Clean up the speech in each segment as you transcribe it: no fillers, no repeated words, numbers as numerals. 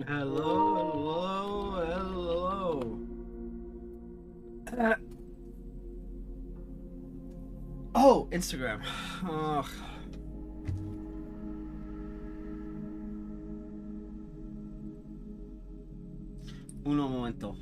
Hello, hello, hello. Oh, Instagram. Ugh. Uno momento.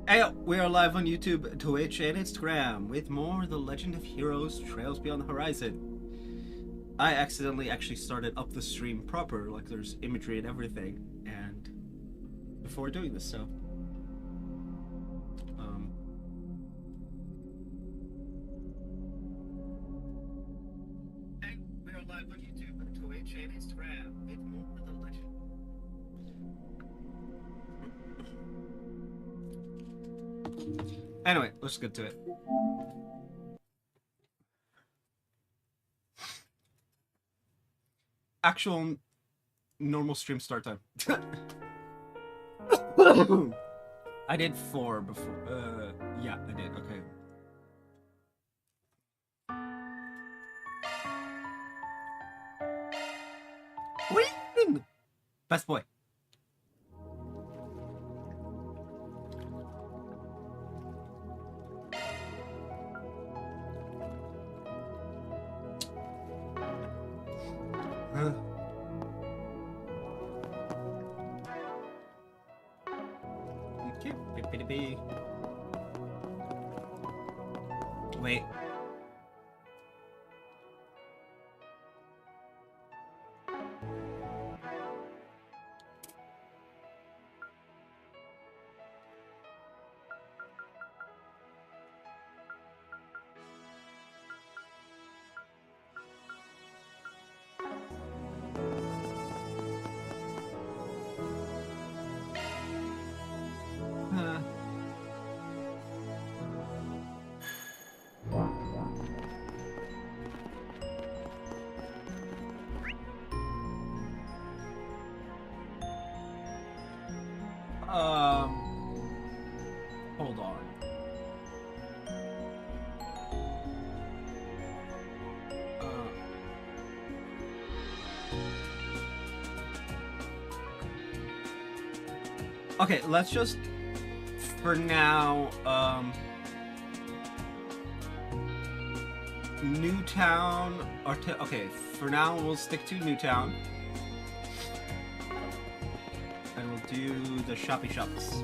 Hey, we are live on YouTube, Twitch, and Instagram with more The Legend of Heroes Trails Beyond the Horizon. I accidentally actually started up the stream proper, like there's imagery and everything, and before doing this, so hey, we are live on YouTube, Twitch, and Instagram with more The Legend. Anyway, let's get to it. Actual normal stream start time. I did 4 before. Yeah, I did. Okay. Win! Best boy. Okay. Wait. Hold on. Okay, let's just, for now, Newtown, okay, for now we'll stick to Newtown. And we'll do the shoppy shops.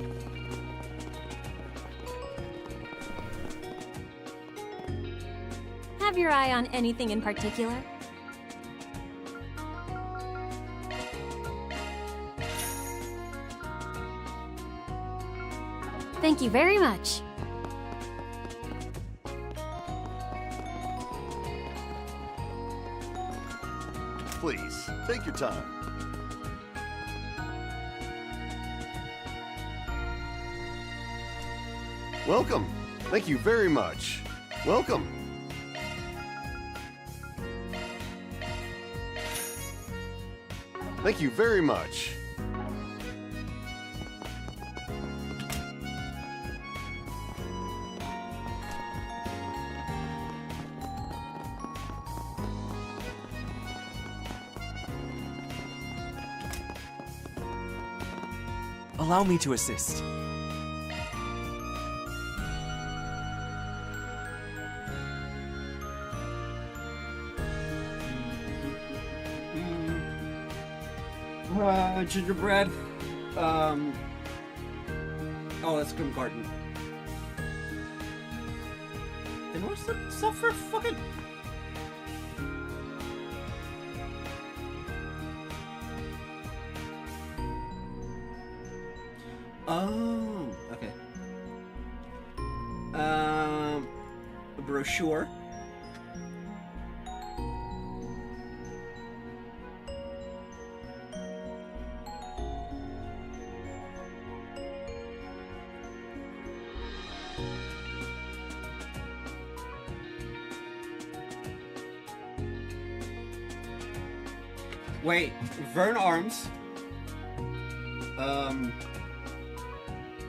Have your eye on anything in particular? Thank you very much. Please, take your time. Welcome. Thank you very much. Welcome. Thank you very much. Allow me to assist. Gingerbread. Oh, that's Grim Garden. Then what's the stuff for fucking Oh, okay. A brochure. Wait, Vern Arms.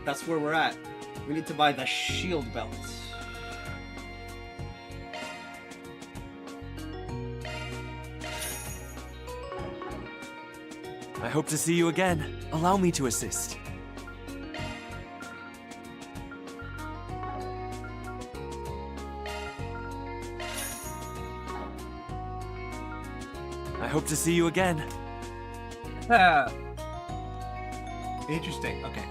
That's where we're at. We need to buy the shield belt. I hope to see you again. Allow me to assist. I hope to see you again. Interesting. Okay.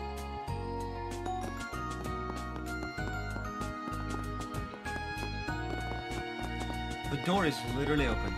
The door is literally open.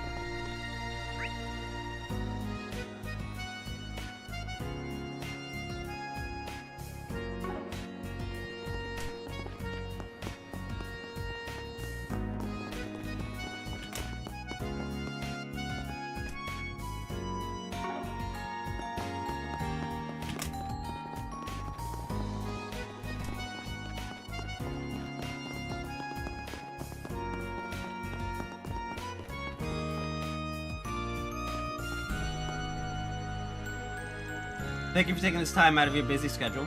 Thank you for taking this time out of your busy schedule.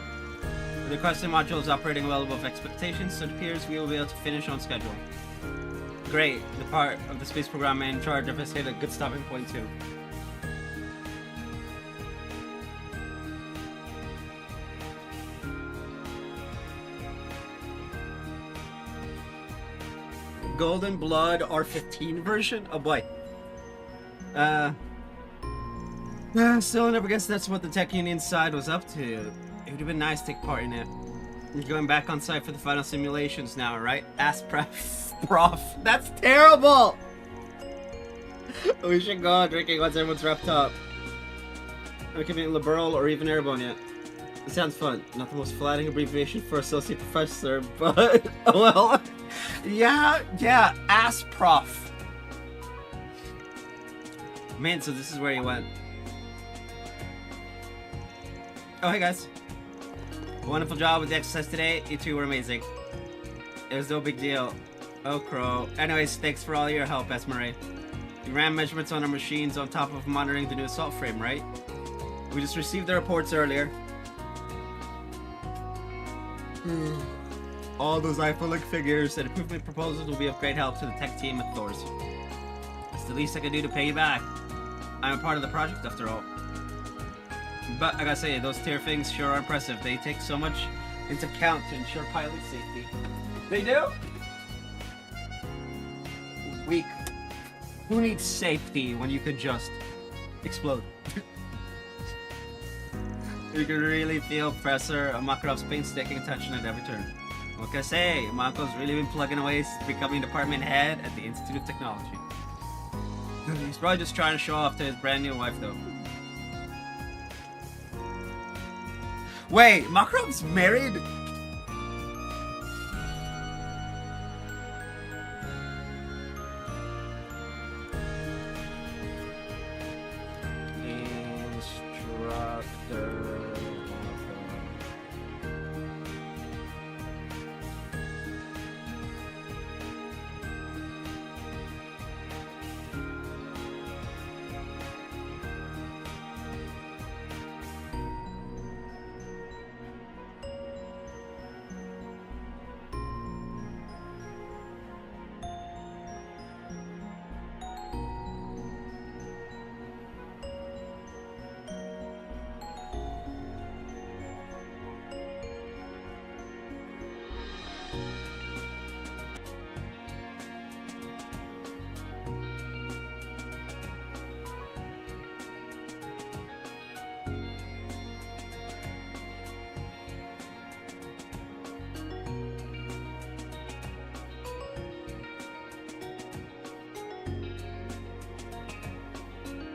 The requested module is operating well above expectations, so it appears we will be able to finish on schedule. Great, the part of the space program in charge of us hit a good stopping point too. Golden Blood R15 version? Oh boy. Still never guessed that's what the Tech Union side was up to. It would have been nice to take part in it. You're going back on site for the final simulations now, right? Ass prof. That's terrible! We should go on drinking once everyone's wrapped up. We can be liberal or even airborne yet. It sounds fun. Not the most flattering abbreviation for associate professor, but well, yeah, ass prof. Man, so this is where you went. Oh, hey guys. Wonderful job with the exercise today. You two were amazing. It was no big deal. Oh, Crow. Anyways, thanks for all your help, Zemuria. You ran measurements on our machines on top of monitoring the new assault frame, right? We just received the reports earlier. All those iPhone-like figures and improvement proposals will be of great help to the tech team at Thor's. It's the least I can do to pay you back. I'm a part of the project after all. But I gotta say, those tier things sure are impressive. They take so much into account to ensure pilot safety. They do? Weak. Who needs safety when you could just explode? You can really feel Professor Makarov's painstaking attention at every turn. What can I say? Mako's really been plugging away since becoming department head at the Institute of Technology. He's probably just trying to show off to his brand new wife, though. Wait, Makarov's married? Instructor.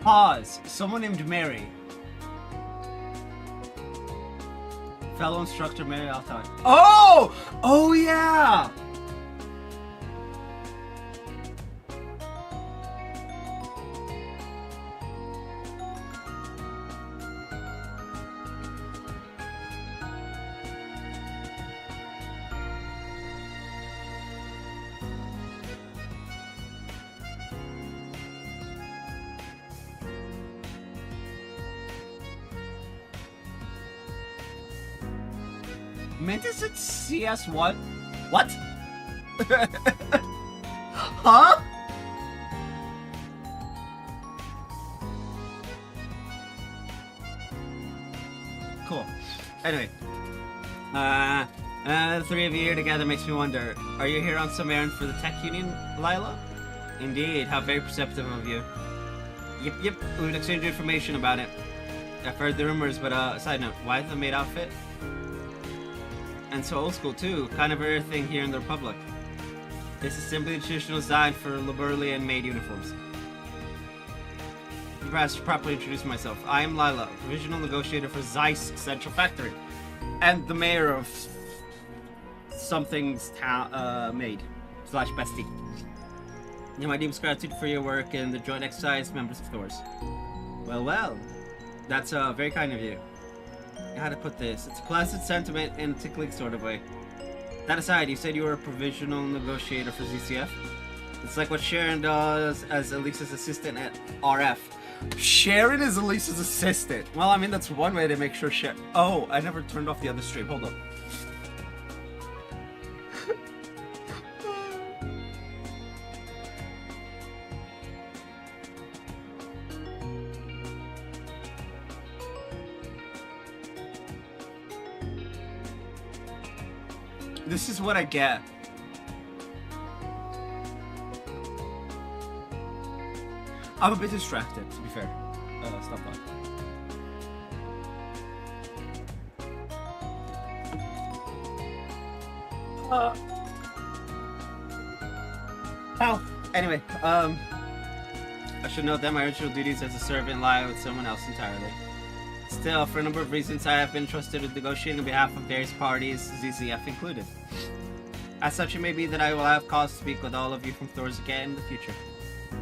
Pause. Someone named Mary. fellow instructor Mary Altai. Oh! Oh yeah! Mantis at CS1? What? Huh? Cool. Anyway. The three of you here together makes me wonder, are you here on some errand for the tech union, Lila? Indeed, how very perceptive of you. Yep, we would exchange information about it. I've heard the rumors, but side note, why the maid outfit? And so old school too, kind of a rare thing here in the Republic. This is simply the traditional design for Liberlian maid uniforms. Perhaps to properly introduce myself. I am Lila, provisional negotiator for Zeiss Central Factory, and the mayor of something's town, maid / bestie. You my deepest gratitude for your work and the joint exercise members of Thor's. Well, that's very kind of you. How to put this? It's a placid sentiment in a tickling sort of way. That aside, you said you were a provisional negotiator for ZCF? It's like what Sharon does as Elisa's assistant at RF. Sharon is Elisa's assistant! Well, I mean, that's one way to make sure Sharon... Oh, I never turned off the other stream. Hold on. This is what I get. I'm a bit distracted, to be fair. Stop that. Anyway, I should note that my original duties as a servant lie with someone else entirely. Still, for a number of reasons, I have been trusted with negotiating on behalf of various parties, ZZF included. As such, it may be that I will have cause to speak with all of you from Thor's again in the future.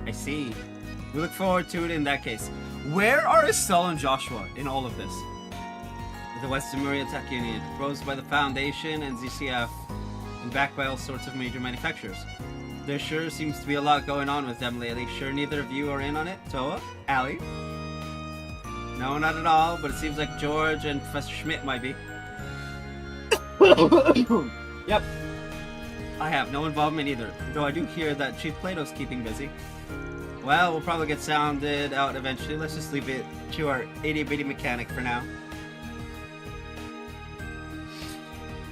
I see. We look forward to it in that case. Where are Estelle and Joshua in all of this? The West Zemuria Tech Union, proposed by the Foundation and ZCF, and backed by all sorts of major manufacturers. There sure seems to be a lot going on with them lately. Sure neither of you are in on it? Toa? Allie? No, not at all, but it seems like George and Professor Schmidt might be. Yep. I have no involvement either, though I do hear that Chief Plato's keeping busy. Well, we'll probably get sounded out eventually. Let's just leave it to our itty-bitty mechanic for now.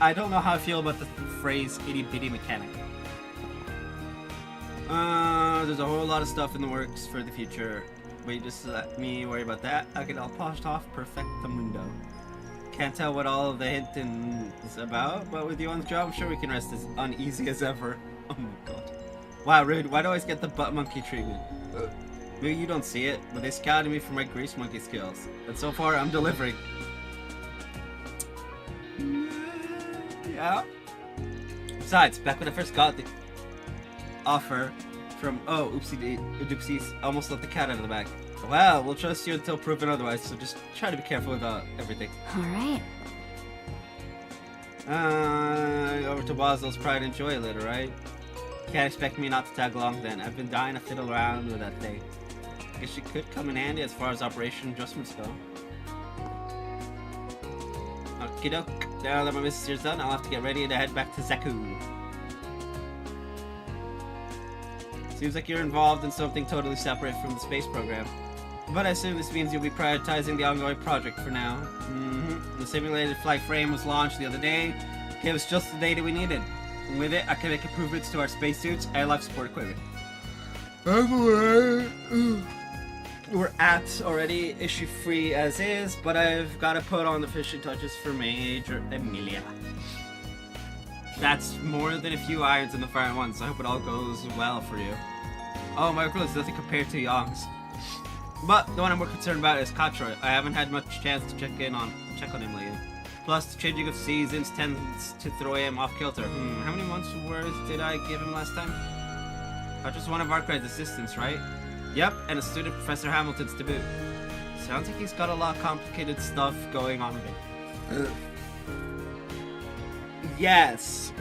I don't know how I feel about the phrase itty-bitty mechanic. There's a whole lot of stuff in the works for the future. Wait, just let me worry about that. I'll get all polished off, perfectamundo. Can't tell what all of the hinting is about, but with you on the job, I'm sure we can rest as uneasy as ever. Oh my god. Wow, rude. Why do I always get the butt monkey treatment? Maybe you don't see it, but they scouted me for my grease monkey skills. And so far, I'm delivering. Yeah. Besides, back when I first got the offer from... Oh, oopsies, almost let the cat out of the bag. Well, we'll trust you until proven otherwise, so just try to be careful with everything. Alright. Over to Basil's Pride and Joy later, right? Can't expect me not to tag along then. I've been dying to fiddle around with that thing. Guess she could come in handy as far as operation adjustments go. Okie doke. Now that my missus here's done, I'll have to get ready to head back to Zaku. Seems like you're involved in something totally separate from the space program. But I assume this means you'll be prioritizing the ongoing project for now. The simulated flight frame was launched the other day. Gave us just the data we needed. And with it, I can make improvements to our spacesuits and life support equipment. We're at already issue-free as is, but I've got to put on the finishing touches for Major Emilia. That's more than a few irons in the fire at once. I hope it all goes well for you. Oh, my workload is nothing compared to Young's. But the one I'm more concerned about is Katroy. I haven't had much chance to check on him lately. Plus, the changing of seasons tends to throw him off kilter. How many months' worth did I give him last time? Just one of Arkwright's assistants, right? Yep, and a student of Professor Hamilton's to boot. Sounds like he's got a lot of complicated stuff going on with him. Yes,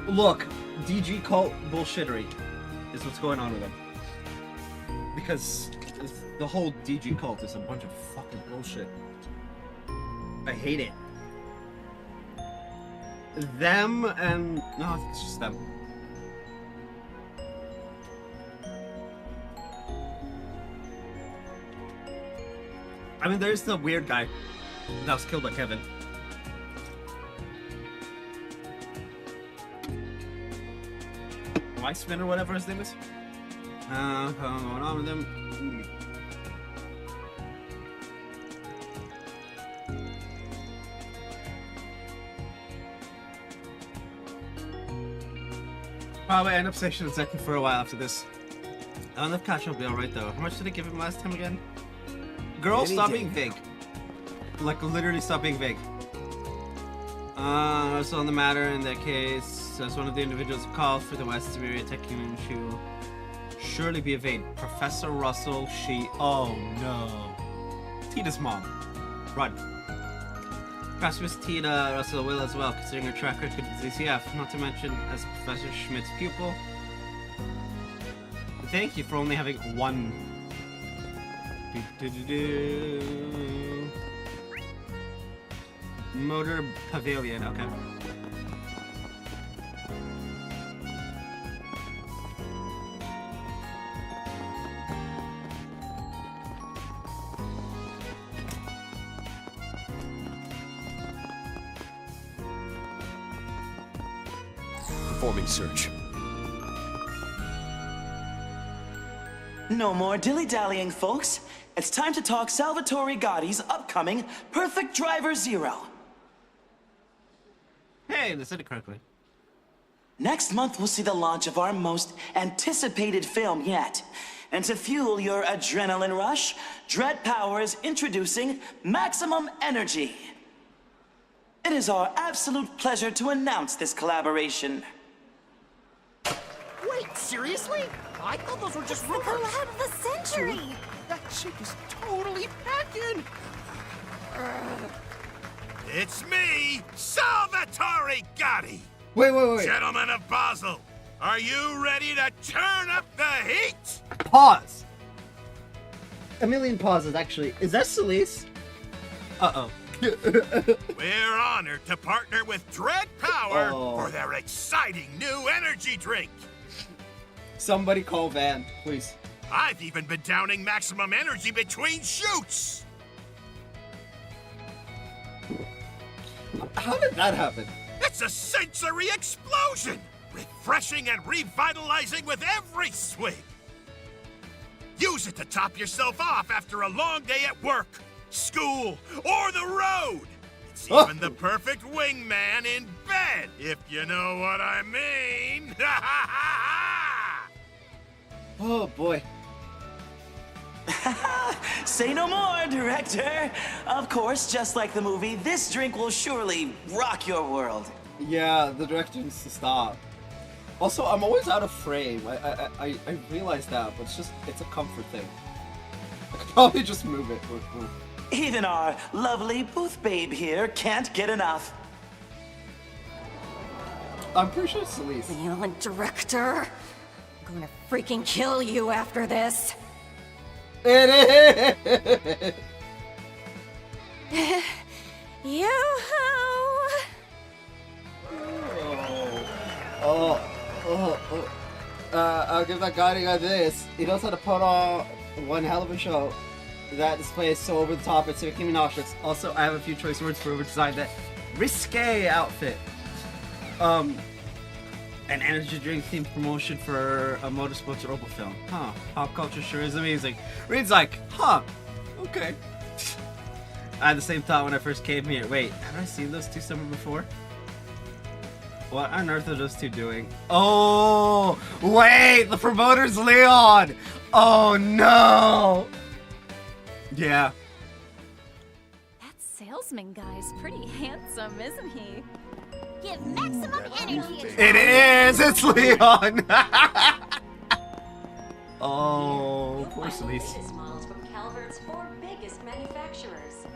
look, DG cult bullshittery is what's going on with him. Because the whole DG cult is a bunch of fucking bullshit. I hate it. Them and... no, I think it's just them. I mean, there's the weird guy that was killed by Kevin. Weissman or whatever his name is. What's going on with him? Probably end up stationing second for a while after this. I don't know if Cash will be alright though. How much did I give him last time again? Girl, stop being vague. Like, literally stop being vague. So on the matter in that case, as one of the individuals who called for the West Zemuria Technion, she will surely be evaded. Professor Russell, oh no. Tita's mom. Run. Perhaps Miss Tina Russell will as well, considering her track record with ZCF, not to mention as Professor Schmidt's pupil. Thank you for only having one. Motor Pavilion, okay. Performing search. No more dilly-dallying, folks. It's time to talk Salvatore Gotti's upcoming Perfect Driver Zero. Hey, they said it correctly. Next month, we'll see the launch of our most anticipated film yet. And to fuel your adrenaline rush, Dread Power is introducing Maximum Energy. It is our absolute pleasure to announce this collaboration. Wait, seriously? I thought those were just The rumors. collab of the century! That chick is totally packing. It's me, Salvatore Gotti. Wait. Gentlemen of Basel, are you ready to turn up the heat? Pause. A million pauses, actually. Is that Celise? Uh-oh. We're honored to partner with Dread Power Oh. for their exciting new energy drink. Somebody call Van, please. I've even been downing maximum energy between shoots. How did that happen? It's a sensory explosion, refreshing and revitalizing with every swing. Use it to top yourself off after a long day at work, school, or the road. It's even the perfect wingman in bed, if you know what I mean. Oh, boy. Say no more, director. Of course, just like the movie, this drink will surely rock your world. Yeah, the director needs to stop. Also, I'm always out of frame. I realize that, but it's a comfort thing. I could probably just move it. Even our lovely booth babe here can't get enough. I'm pretty sure it's Celise. Damn, director! I'm gonna freaking kill you after this! It is! Yo-ho! I'll give that guy this. He knows how to put on one hell of a show. That display is so over the top, it's making me nauseous. Also, I have a few choice words for which designed that risque outfit. An energy drink themed promotion for a motorsports Opel film. Huh. Pop culture sure is amazing. Reed's like, huh. Okay. I had the same thought when I first came here. Wait, have I seen those two somewhere before? What on earth are those two doing? Oh, wait, the promoter's Leon. Oh no! Yeah. That salesman guy's pretty handsome, isn't he? Give maximum energy. It is! It's Leon! Oh, poor Celeste. Models from Calvert's 4 biggest manufacturers.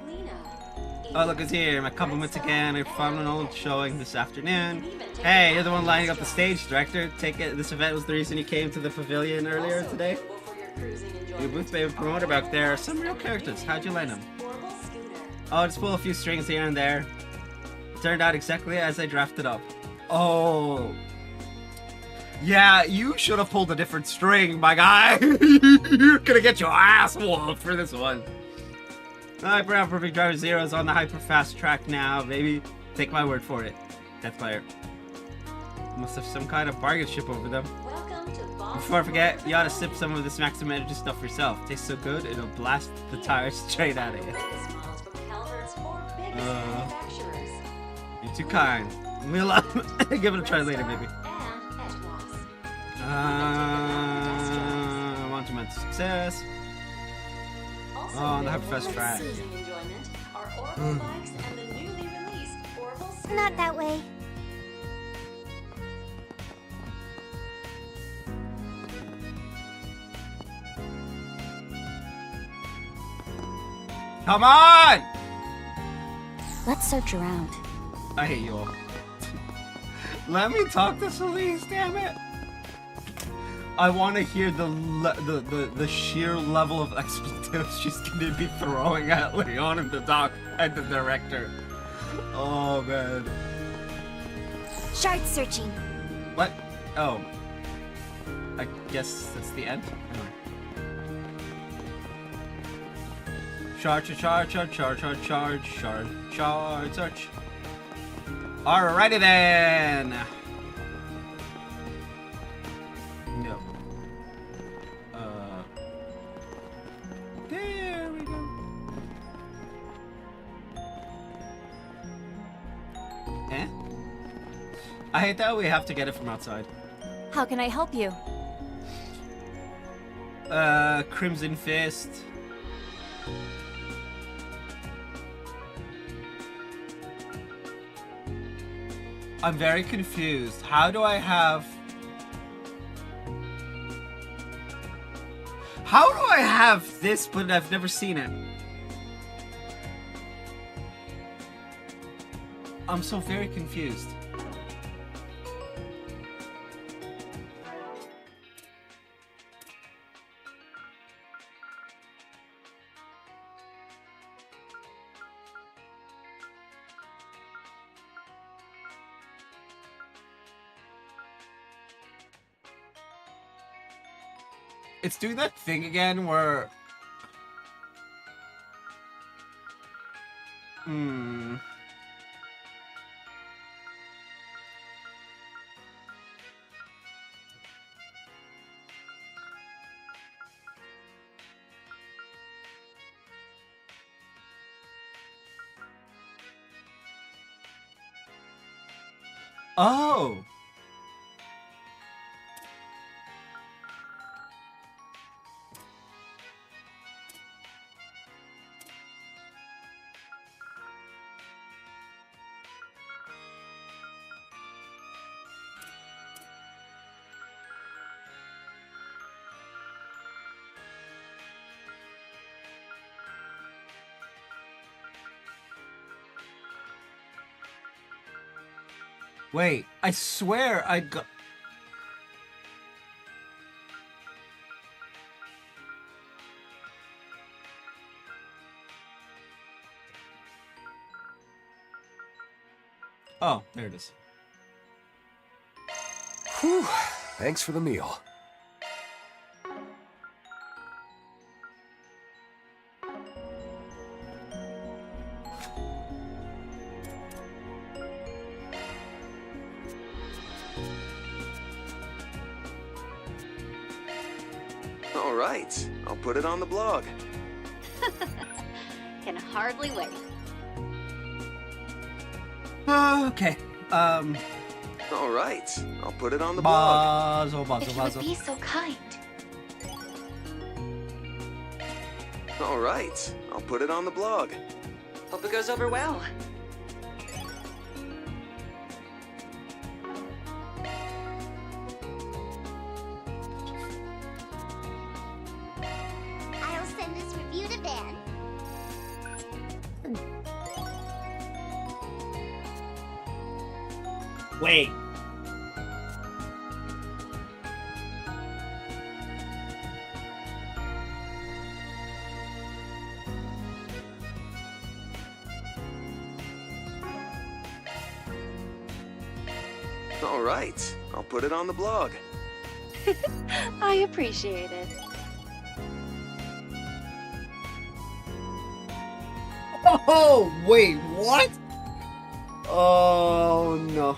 Lena. Oh, look, it's here. My compliments again. I found an old showing this afternoon. Hey, you're the one lining up the stage, director. Take it. This event was the reason you came to the pavilion earlier today. Your booth baby promoter back there. Some real characters. How'd you land them? Oh, just pull a few strings here and there. It turned out exactly as I drafted up. Oh. Yeah, you should have pulled a different string, my guy. You're gonna get your ass whooped for this one. Alright, Brown Perfect Driver Zero is on the hyper fast track now, baby. Take my word for it. Deathfire. Must have some kind of bargain ship over them. Before I forget, you ought to sip some of this maximum energy stuff yourself. Tastes so good, it'll blast the tires straight out of you. You're too kind. We'll give it a try later, maybe. Want to mention success. Oh, the Hyperfest track. Not that way. Come on! Let's search around. I hate you all. Let me talk to Celeste, damn it! I want to hear the sheer level of expletives she's gonna be throwing at Leon and the doc and the director. Oh man. Shard searching. What? Oh. I guess that's the end. Anyway. Shard search. Alrighty then. No. There we go. Eh? I hate that we have to get it from outside. How can I help you? Crimson Fist. I'm very confused. How do I have this, but I've never seen it? I'm so very confused. It's doing that thing again where... Oh! Wait, I swear I got... Oh, there it is. Whew. Thanks for the meal. All right, I'll put it on the blog. Can hardly wait. Okay, All right, I'll put it on the blog. Bazo. If you would be so kind. All right, I'll put it on the blog. Hope it goes over well. I'll send this review to Ben. Wait. All right, I'll put it on the blog. I appreciate it. Oh, wait, what? Oh, no.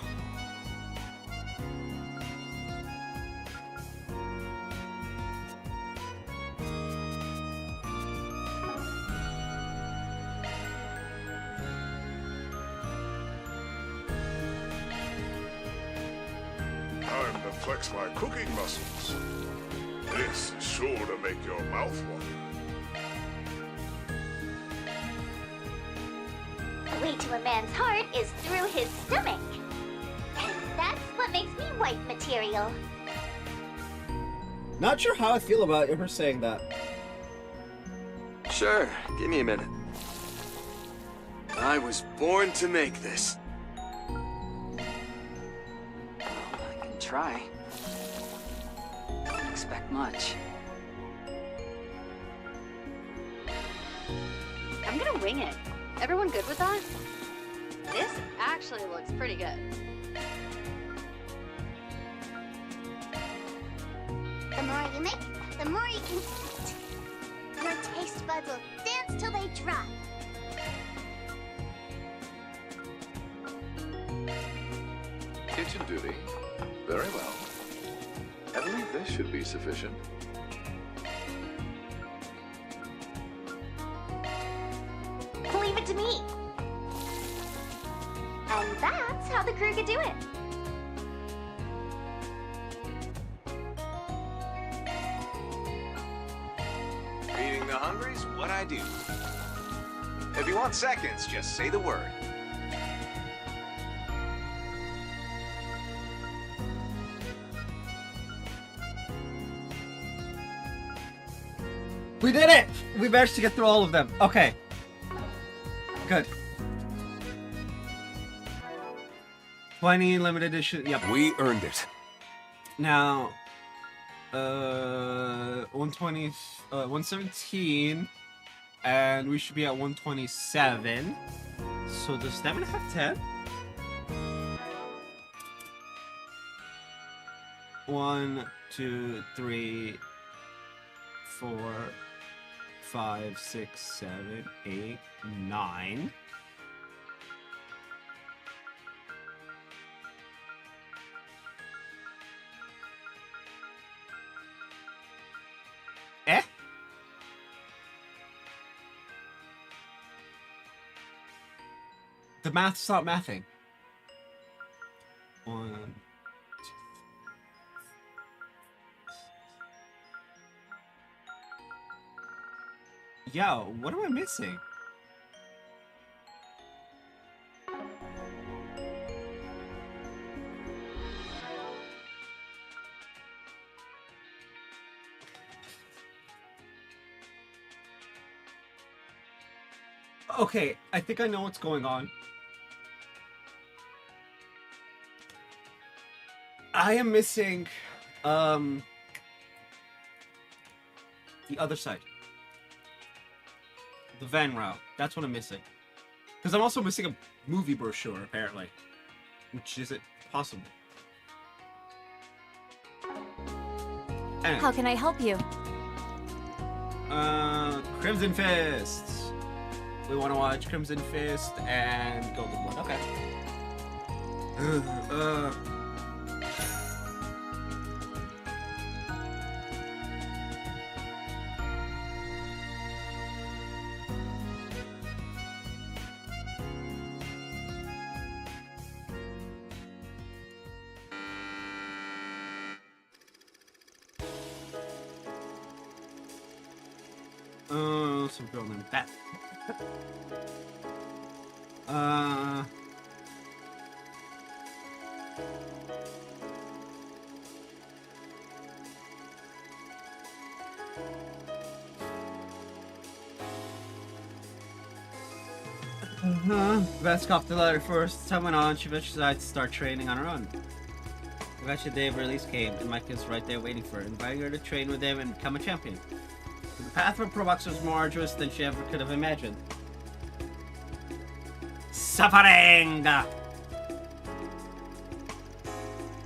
Time to flex my cooking muscles. This is sure to make your mouth water. The way to a man's heart is through his stomach. And that's what makes me wife material. Not sure how I feel about her saying that. Sure, give me a minute. I was born to make this. I can try. Don't expect much. I'm gonna wing it. Everyone good with that? This actually looks pretty good. The more you make, the more you can eat. Your taste buds will dance till they drop. Kitchen duty. Very well. I believe this should be sufficient. Leave it to me. And that's how the crew could do it. Feeding the hungry's what I do. If you want seconds, just say the word. We did it! We managed to get through all of them. Okay. Good. 20 limited edition. Yep. We earned it. Now, 120, 117, and we should be at 127. So does stamina have 10? 1, 2, 3, 4, 5, 6, 7, 8, 9. Eh? The math's not mathing. 1, 2. Yo, what am I missing? Okay, I think I know what's going on. I am missing, the other side. The van route. That's what I'm missing. Because I'm also missing a movie brochure, apparently. Which isn't possible. Anyway. How can I help you? Crimson Fist. We want to watch Crimson Fist and Golden Blood. Okay. knows a girl named Beth. Beth copped the letter first. Time went on, she eventually decided to start training on her own. Eventually, the day of release came, and Mike was right there waiting for her, inviting her to train with him and become a champion. The path for a pro boxer was more arduous than she ever could have imagined. Suffering! I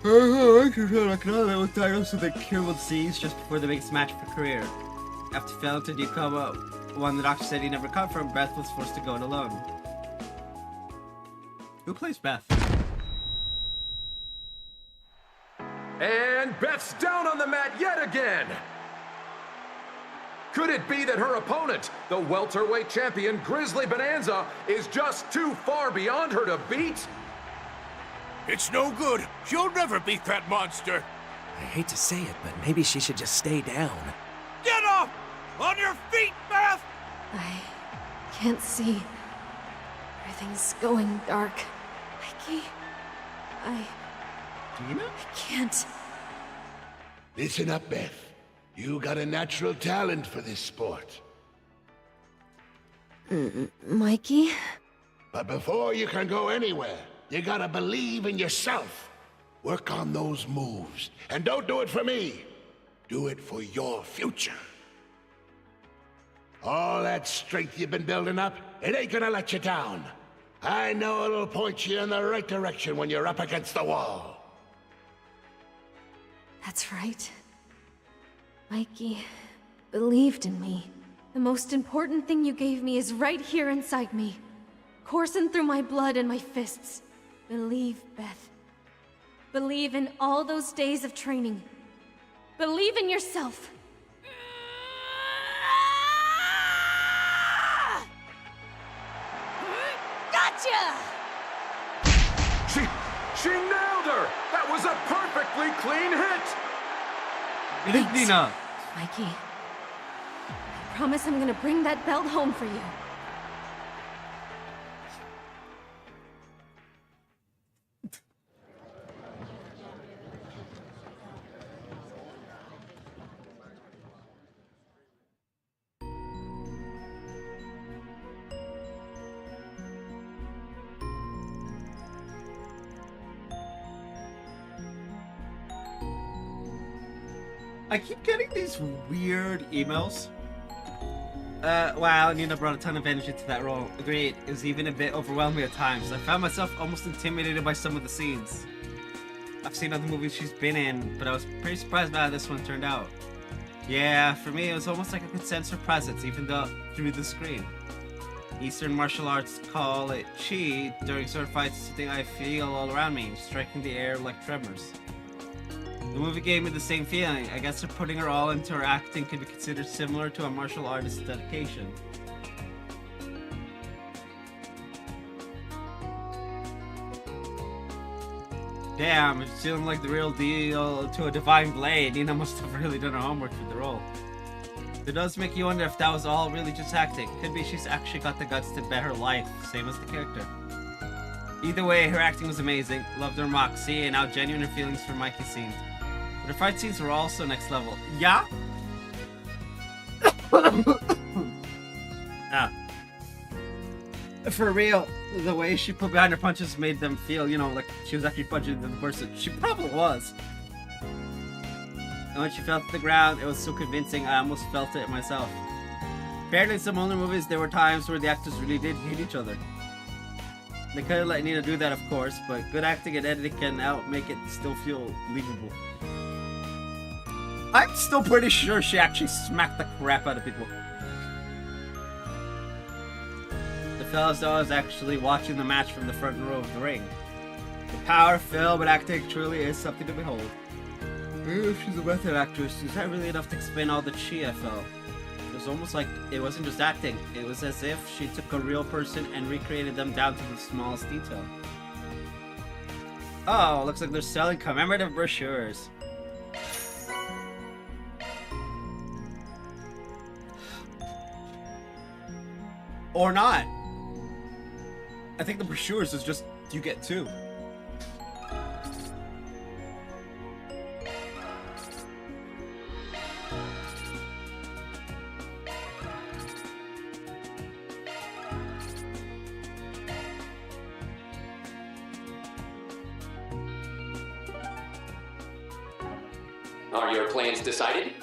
can with titles of the Cure will seize just before the biggest match of her career. After failing to become one the doctor said he never come from, Beth was forced to go it alone. Who plays Beth? And Beth's down on the mat yet again! Could it be that her opponent, the welterweight champion Grizzly Bonanza, is just too far beyond her to beat? It's no good. She'll never beat that monster. I hate to say it, but maybe she should just stay down. Get up! On your feet, Beth! I can't see. Everything's going dark. Mikey, I can't. Listen up, Beth. You got a natural talent for this sport. Mikey? But before you can go anywhere, you gotta believe in yourself. Work on those moves. And don't do it for me. Do it for your future. All that strength you've been building up, it ain't gonna let you down. I know it'll point you in the right direction when you're up against the wall. That's right. Mikey believed in me. The most important thing you gave me is right here inside me. Coursing through my blood and my fists. Believe, Beth. Believe in all those days of training. Believe in yourself. Gotcha! She nailed her! That was a perfectly clean hit! Nina! Mikey, I promise I'm gonna bring that belt home for you. I keep getting these weird emails. Wow, Nina brought a ton of energy to that role. Agreed, it was even a bit overwhelming at times. I found myself almost intimidated by some of the scenes. I've seen other movies she's been in, but I was pretty surprised by how this one turned out. Yeah, for me it was almost like I could sense her presence, even though through the screen. Eastern martial arts call it chi. During sword fights, it's something I feel all around me, striking the air like tremors. The movie gave me the same feeling. I guess putting her all into her acting could be considered similar to a martial artist's dedication. Damn, it's feeling like the real deal to a divine blade. Nina must have really done her homework for the role. It does make you wonder if that was all really just acting. Could be she's actually got the guts to bet her life, same as the character. Either way, her acting was amazing. Loved her moxie and how genuine her feelings for Mikey seemed. But her fight scenes were also next level. Yeah? For real, the way she put behind her punches made them feel, you know, like she was actually punching the person. She probably was. And when she fell to the ground, it was so convincing I almost felt it myself. Apparently in some older movies, there were times where the actors really did hate each other. They couldn't let Nina do that, of course, but good acting and editing can make it still feel believable. I'm still pretty sure she actually smacked the crap out of people. The fellas though was actually watching the match from the front row of the ring. The power, film, and acting truly is something to behold. Maybe if she's a method actress, is that really enough to explain all the chi I felt? It was almost like it wasn't just acting, it was as if she took a real person and recreated them down to the smallest detail. Oh, looks like they're selling commemorative brochures. Or not. I think the brochures is just you get 2. Are your plans decided?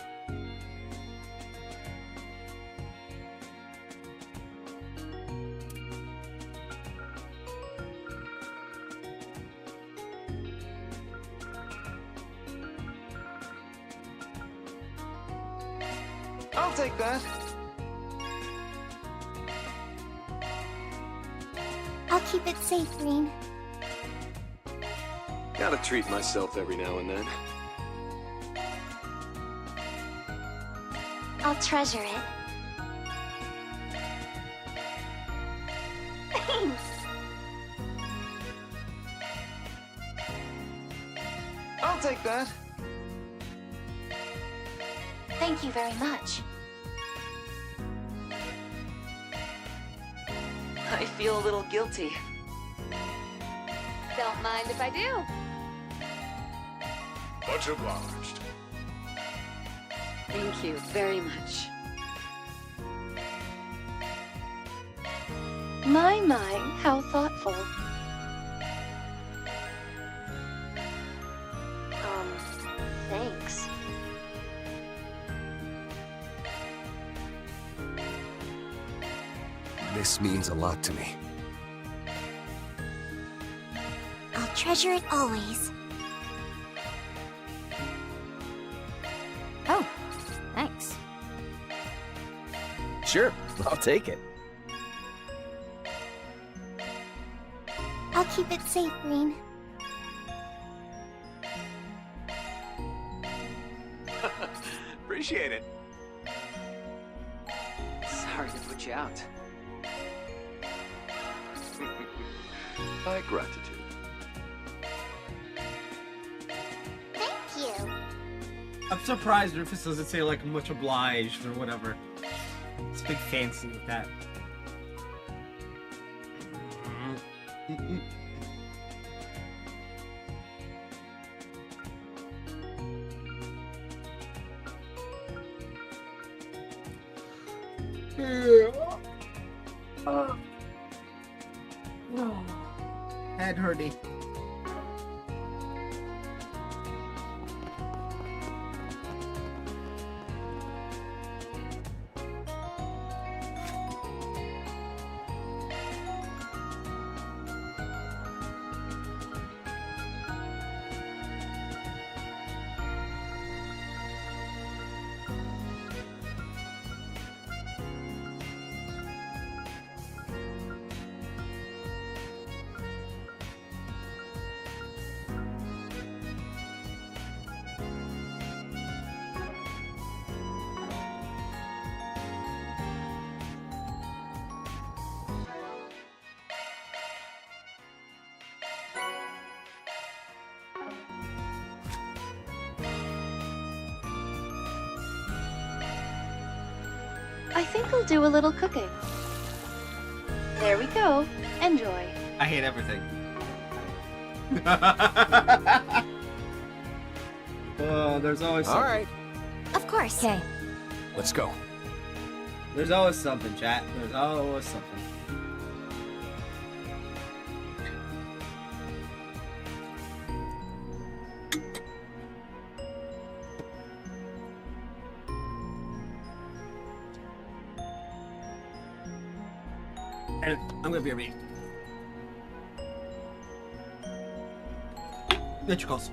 I'll take that. I'll keep it safe, Green. Gotta treat myself every now and then. I'll treasure it. Thanks. I'll take that. Thank you very much. I feel a little guilty. Don't mind if I do. Much obliged. Thank you very much. My, how thoughtful. Thanks. This means a lot to me. I'll treasure it always. Oh, thanks. Sure, I'll take it. I'll keep it safe, Green. Appreciate it. Sorry to put you out. My gratitude. Thank you. I'm surprised Rufus doesn't say like much obliged or whatever. It's big fancy with that. Head hurting. I think I'll do a little cooking. There we go. Enjoy. I hate everything. There's always something. All right, Of course. Okay. let's go. There's always something, chat. There's always something. And I'm gonna be a read. Ventricles.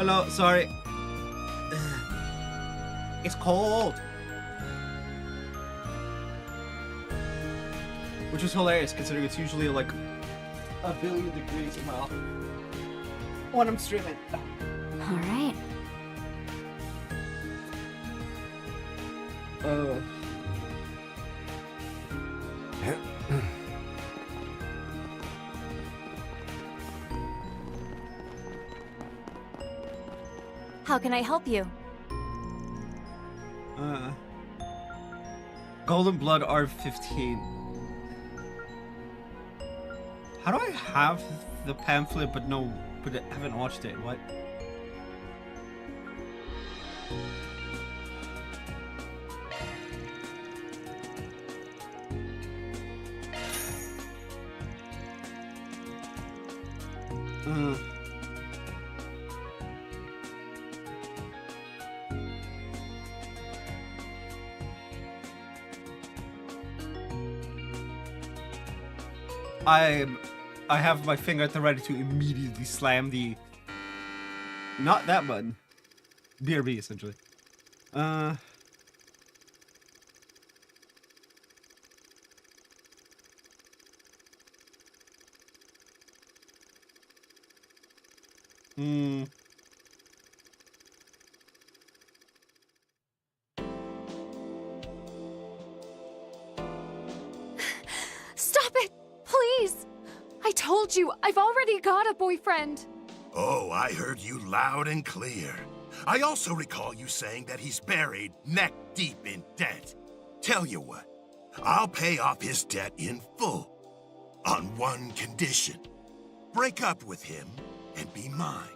Hello, sorry. It's cold. Which is hilarious considering it's usually like a billion degrees in my office when I'm streaming. All right. How can I help you? Golden Blood R15. How do I have the pamphlet but I haven't watched it? What? I have my finger at the ready to immediately slam the... Not that button. BRB, essentially. Stop it! Please! I told you, I've already got a boyfriend! Oh, I heard you loud and clear. I also recall you saying that he's buried neck deep in debt. Tell you what, I'll pay off his debt in full. On one condition. Break up with him and be mine.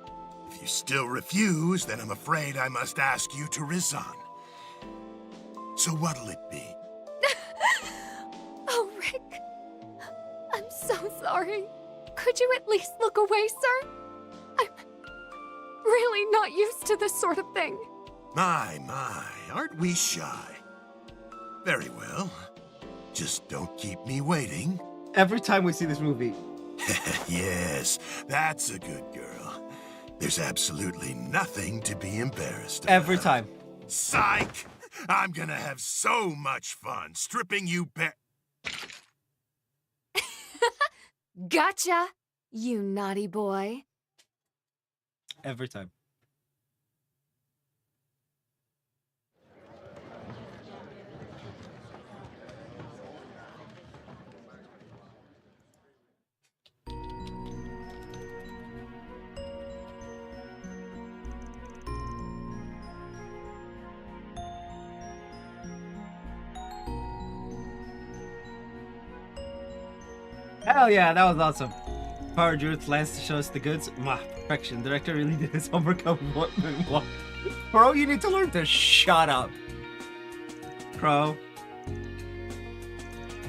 If you still refuse, then I'm afraid I must ask you to resign. So what'll it be? Oh, Rick. I'm so sorry. Could you at least look away, sir? I'm really not used to this sort of thing. My, aren't we shy? Very well. Just don't keep me waiting. Every time we see this movie. Yes, that's a good girl. There's absolutely nothing to be embarrassed about. Every time. Psych! I'm gonna have so much fun stripping you bare. Gotcha, you naughty boy. Every time. Hell yeah, that was awesome. Power Druid plans to show us the goods. Perfection. Director really did his homework on what and what. Bro, you need to learn to shut up. Pro.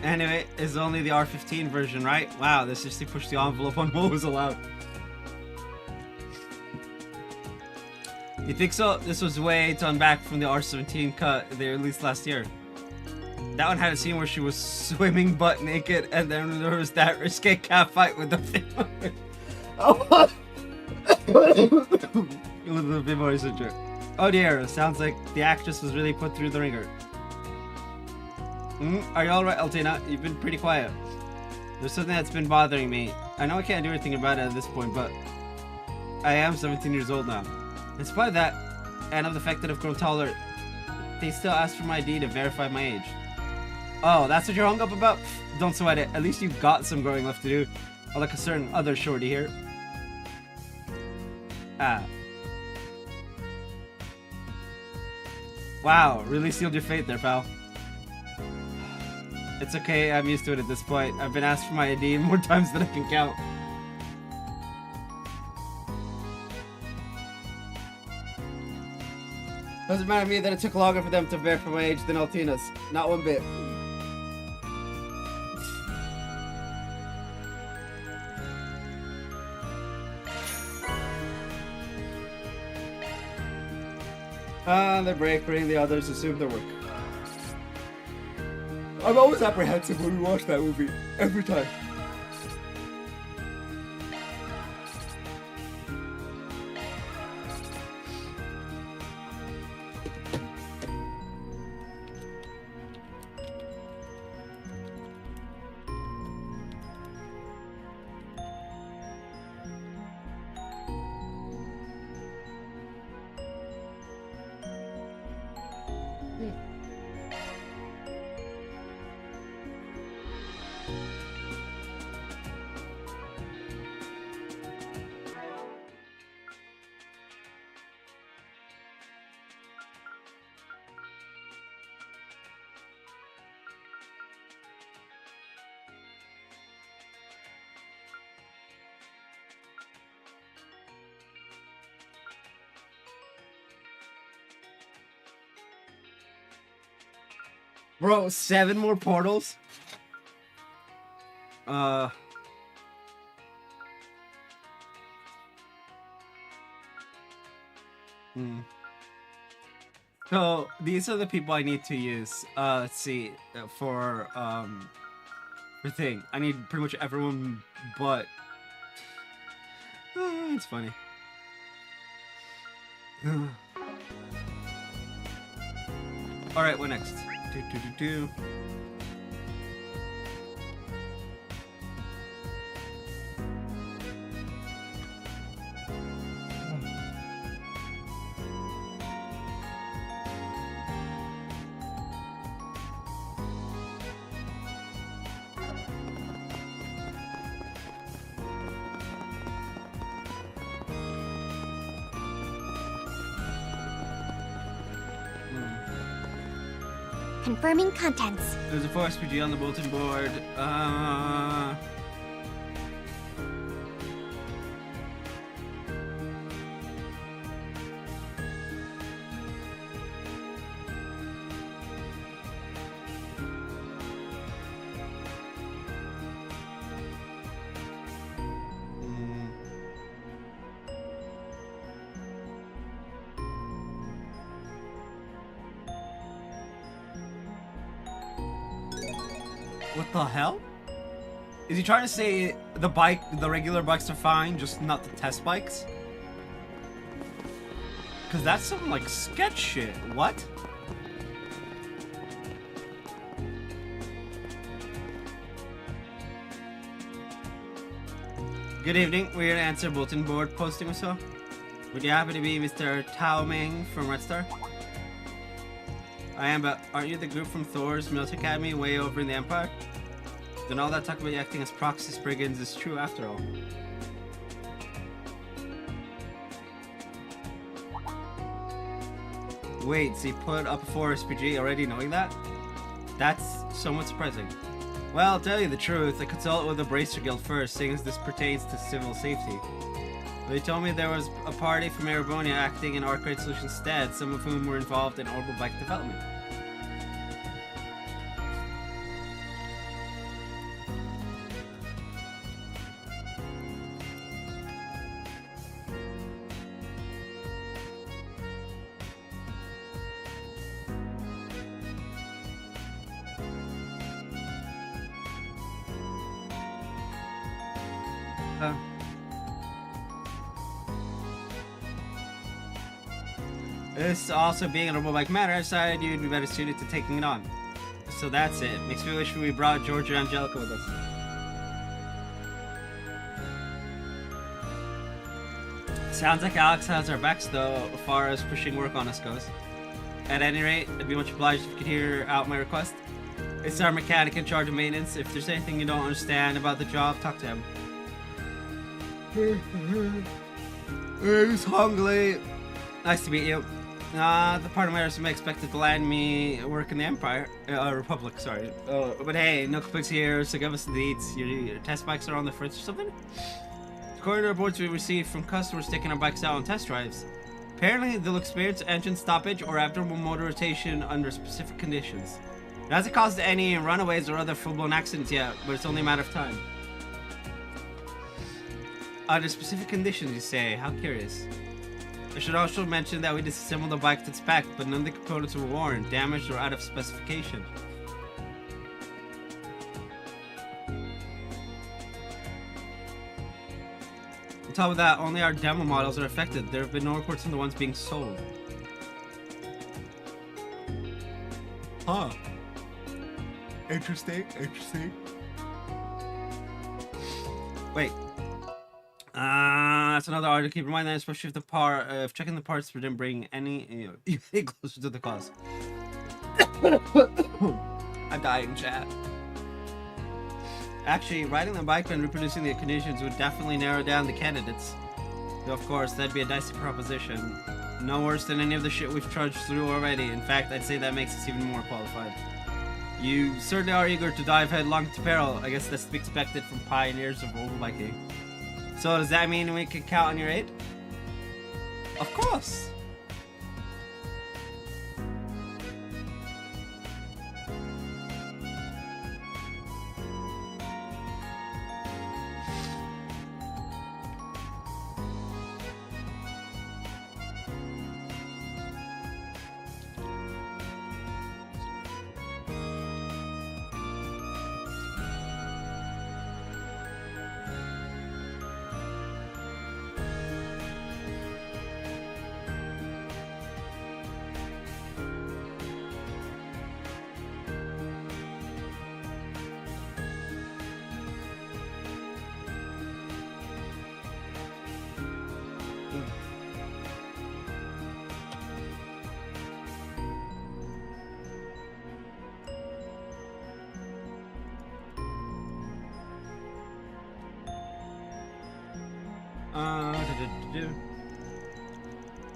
Anyway, it's only the R15 version, right? Wow, this just pushed the envelope on what was allowed. You think so? This was way done back from the R17 cut they released last year. That one had a scene where she was swimming butt naked, and then there was that risque cat fight with the female. Oh, with the female researcher. Oh dear, sounds like the actress was really put through the ringer. Are you alright, Altina? You've been pretty quiet. There's something that's been bothering me. I know I can't do anything about it at this point, but I am 17 years old now. In spite of that, and of the fact that I've grown taller, they still ask for my ID to verify my age. Oh, that's what you're hung up about? Don't sweat it. At least you've got some growing left to do. Unlike a certain other shorty here. Wow, really sealed your fate there, pal. It's okay, I'm used to it at this point. I've been asked for my ID more times than I can count. Doesn't matter to me that it took longer for them to verify my age than Altina's. Not one bit. They break, bringing the others assume their work. I'm always apprehensive when we watch that movie. Every time. Bro, 7 more portals? So, these are the people I need to use. Let's see. For thing. I need pretty much everyone but... it's funny. Alright, what next? Do. Confirming contents. There's a 4 SPG on the bulletin board. What the hell? Is he trying to say the regular bikes are fine, just not the test bikes? Cause that's some like sketch shit. What? Good evening. We're here to answer bulletin board posting or so. Would you happen to be Mr. Tao Ming from Red Star? I am, but aren't you the group from Thor's Military Academy way over in the Empire? Then all that talk about you acting as proxy brigands is true after all. Wait, so you put up a 4 SPG already knowing that? That's somewhat surprising. Well, I'll tell you the truth, I consulted with the Bracer Guild first, seeing as this pertains to civil safety. They told me there was a party from Erevonia acting in Arcade Solutions' stead, some of whom were involved in orbital bike development. This also being a normal bike matter, I decided you'd be better suited to taking it on. So that's it. Makes me wish we brought Georgia and Angelica with us. Sounds like Alex has our backs though, as far as pushing work on us goes. At any rate, I'd be much obliged if you could hear out my request. It's our mechanic in charge of maintenance. If there's anything you don't understand about the job, talk to him. It's Hongli. Nice to meet you. The part of my resume expected to land me work in the Empire, Republic, sorry. But hey, no complaints here, so give us the deeds. Your test bikes are on the fritz or something? According to reports we received from customers taking our bikes out on test drives, apparently they'll experience engine stoppage or abnormal motor rotation under specific conditions. It hasn't caused any runaways or other full-blown accidents yet, but it's only a matter of time. Under specific conditions, you say? How curious. I should also mention that we disassembled the bike to spec, but none of the components were worn, damaged, or out of specification. On top of that, only our demo models are affected. There have been no reports on the ones being sold. Huh. Interesting, interesting. Wait. That's another article. Keep in mind that, especially if if checking the parts didn't bring any closer to the cause. I'm dying, chat. Actually, riding the bike and reproducing the conditions would definitely narrow down the candidates. Though, of course, that'd be a dicey proposition. No worse than any of the shit we've trudged through already. In fact, I'd say that makes us even more qualified. You certainly are eager to dive headlong to peril. I guess that's to be expected from pioneers of overbiking. So does that mean we can count on your aid? Of course!